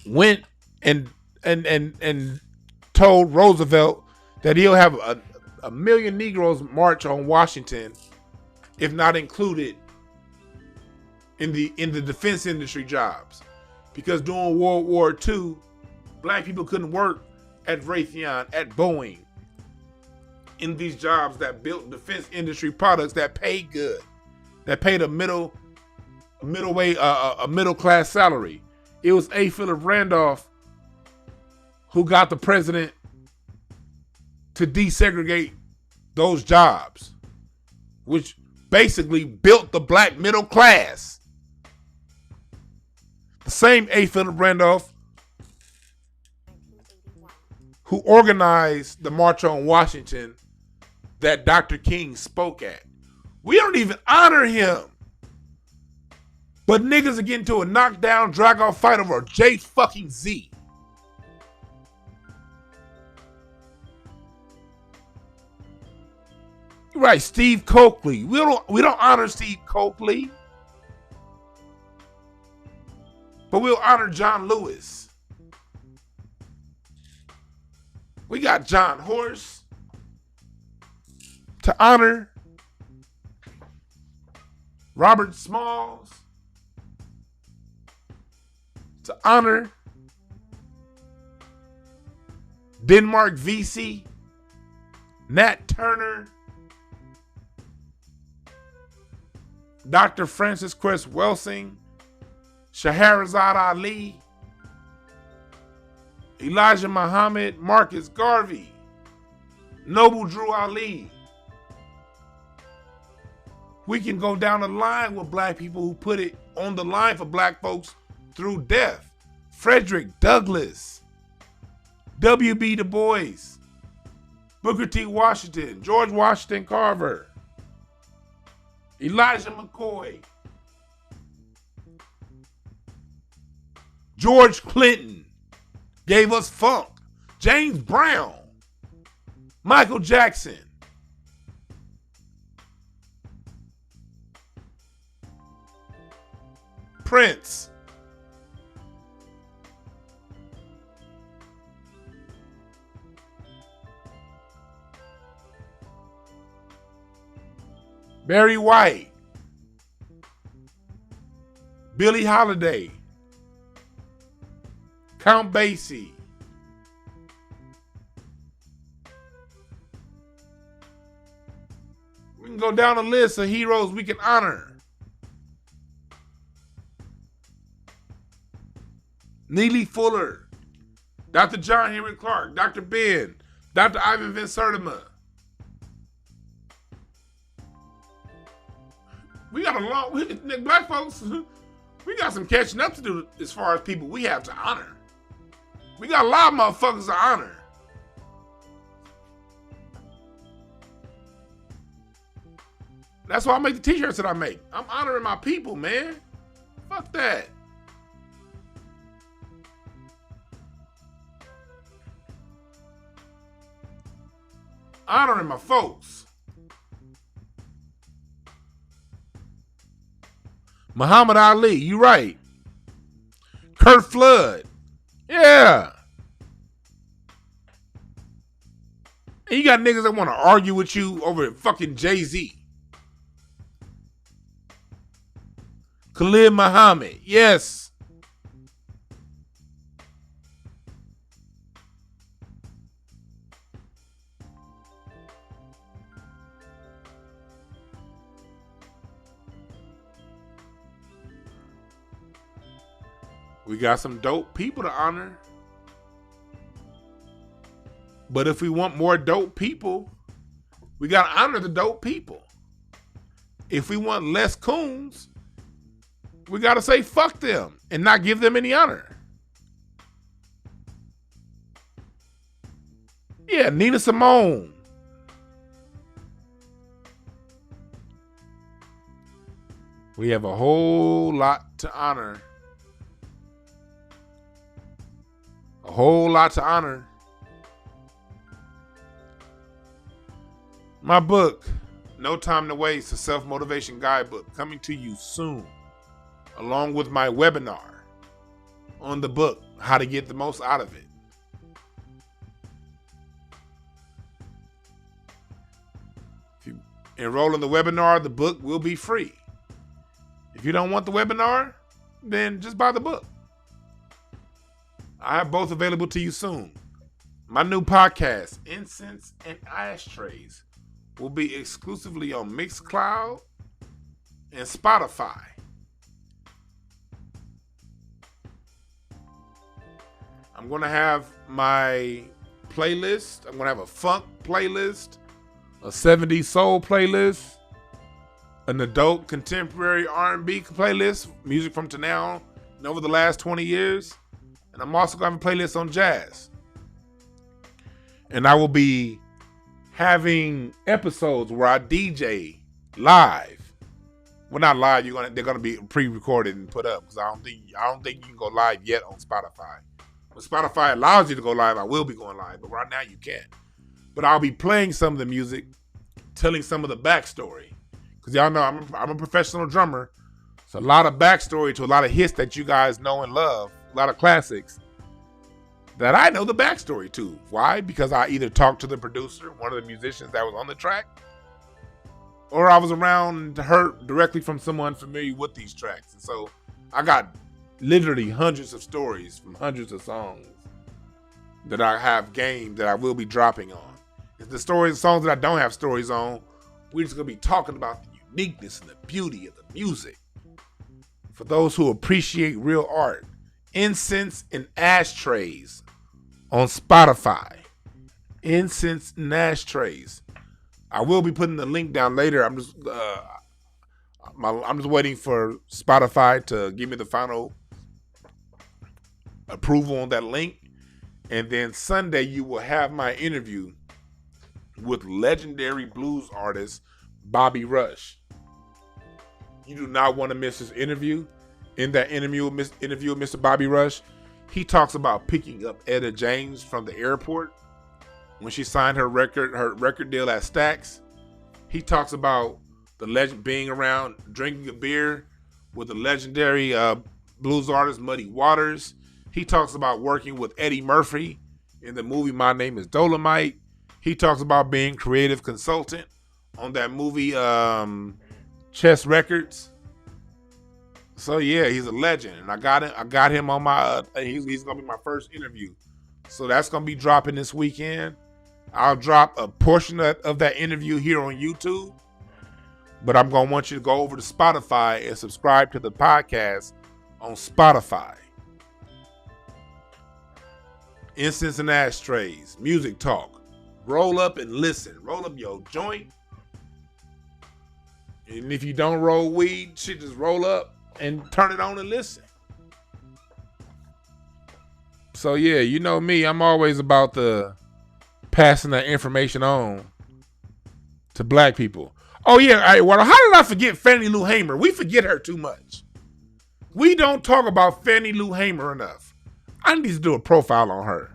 went and told Roosevelt that he'll have a million Negroes march on Washington, if not included in the defense industry jobs, because during World War II, black people couldn't work at Raytheon, at Boeing, in these jobs that built defense industry products that paid good, that paid a middle class salary. It was A. Philip Randolph who got the president to desegregate those jobs, which basically built the black middle class. The same A. Philip Randolph who organized the March on Washington that Dr. King spoke at. We don't even honor him. But niggas are getting to a knockdown, drag-off fight over J fucking Z. Right, Steve Coakley. We don't honor Steve Coakley. But we'll honor John Lewis. We got John Horse to honor. Robert Smalls to honor. Denmark Vesey, Nat Turner, Dr. Francis Cress Welsing, Scheherazade Ali, Elijah Muhammad, Marcus Garvey, Noble Drew Ali. We can go down the line with black people who put it on the line for black folks through death. Frederick Douglass, W.B. Du Bois, Booker T. Washington, George Washington Carver, Elijah McCoy, George Clinton gave us funk, James Brown, Michael Jackson, Prince, Barry White, Billie Holiday, Count Basie, we can go down a list of heroes we can honor. Neely Fuller, Dr. John Henry Clark, Dr. Ben, Dr. Ivan Van Sertima. We got a long, black folks, we got some catching up to do as far as people we have to honor. We got a lot of motherfuckers to honor. That's why I make the t-shirts that I make. I'm honoring my people, man. Fuck that. Honoring my folks. Muhammad Ali, you right. Kurt Flood. Yeah. And you got niggas that want to argue with you over fucking Jay-Z. Khalid Muhammad. Yes. We got some dope people to honor. But if we want more dope people, we got to honor the dope people. If we want less coons, we got to say fuck them and not give them any honor. Yeah, Nina Simone. We have a whole lot to honor. A whole lot to honor. My book, No Time to Waste, a self-motivation guidebook, coming to you soon, along with my webinar on the book, how to get the most out of it. If you enroll in the webinar, the book will be free. If you don't want the webinar, then just buy the book. I have both available to you soon. My new podcast, Incense and Ashtrays, will be exclusively on Mixcloud and Spotify. I'm going to have my playlist. I'm going to have a funk playlist, a 70s soul playlist, an adult contemporary R&B playlist, music from to now and over the last 20 years. And I'm also going to have a playlist on jazz. And I will be having episodes where I DJ live. Well, not live. They're gonna be pre-recorded and put up because I don't think you can go live yet on Spotify. When Spotify allows you to go live, I will be going live, but right now you can't. But I'll be playing some of the music, telling some of the backstory, because y'all know I'm a professional drummer. So a lot of backstory to a lot of hits that you guys know and love, a lot of classics that I know the backstory to. Why? Because I either talked to the producer, one of the musicians that was on the track, or I was around and heard directly from someone familiar with these tracks. And so I got literally hundreds of stories from hundreds of songs that I have gained that I will be dropping on. If the songs that I don't have stories on, we're just going to be talking about the uniqueness and the beauty of the music. For those who appreciate real art, Incense and Ashtrays on Spotify. Incense and Ashtrays. I will be putting the link down later. I'm just waiting for Spotify to give me the final approval on that link. And then Sunday you will have my interview with legendary blues artist Bobby Rush. You do not want to miss this interview. In that interview with Mr. Bobby Rush, he talks about picking up Etta James from the airport when she signed her record deal at Stax. He talks about the legend being around drinking a beer with the legendary blues artist Muddy Waters. He talks about working with Eddie Murphy in the movie My Name is Dolomite. He talks about being creative consultant on that movie Chess Records. So yeah, he's a legend, and I got him on my. He's gonna be my first interview, so that's gonna be dropping this weekend. I'll drop a portion of that interview here on YouTube, but I'm gonna want you to go over to Spotify and subscribe to the podcast on Spotify. Incense and Ashtrays, music talk. Roll up and listen. Roll up your joint, and if you don't roll weed, shit, just roll up and turn it on and listen. So yeah, you know me, I'm always about the passing that information on to black people. Oh yeah, well, how did I forget Fannie Lou Hamer? We forget her too much. We don't talk about Fannie Lou Hamer enough. I need to do a profile on her.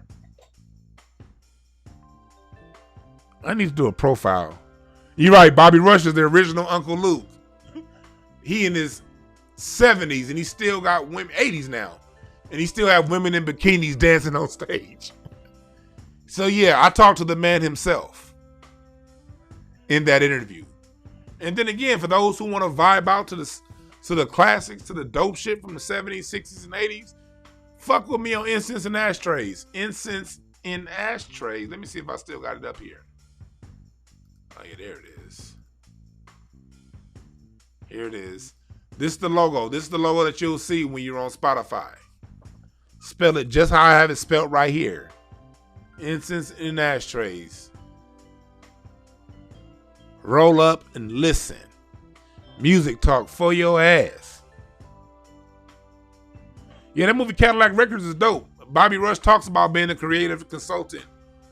You're right, Bobby Rush is the original Uncle Luke. He in his 70s and he still got women, 80s now. And he still have women in bikinis dancing on stage. So yeah, I talked to the man himself in that interview. And then again, for those who want to vibe out to the classics, to the dope shit from the 70s, 60s, and 80s, fuck with me on Incense and Ashtrays. Incense in Ashtrays. Let me see if I still got it up here. Oh yeah, there it is. Here it is. This is the logo. This is the logo that you'll see when you're on Spotify. Spell it just how I have it spelled right here. Incense in Ashtrays. Roll up and listen. Music talk for your ass. Yeah, that movie Cadillac Records is dope. Bobby Rush talks about being a creative consultant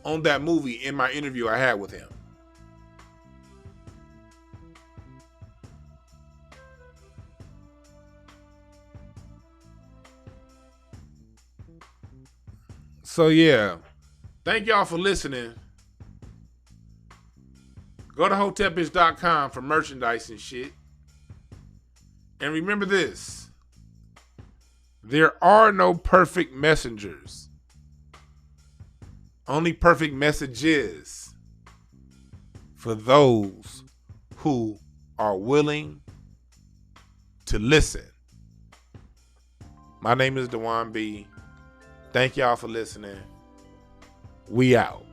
on that movie in my interview I had with him. So yeah, thank y'all for listening. Go to Hotepish.com for merchandise and shit. And remember this. There are no perfect messengers. Only perfect messages for those who are willing to listen. My name is Dwan B. Thank y'all for listening. We out.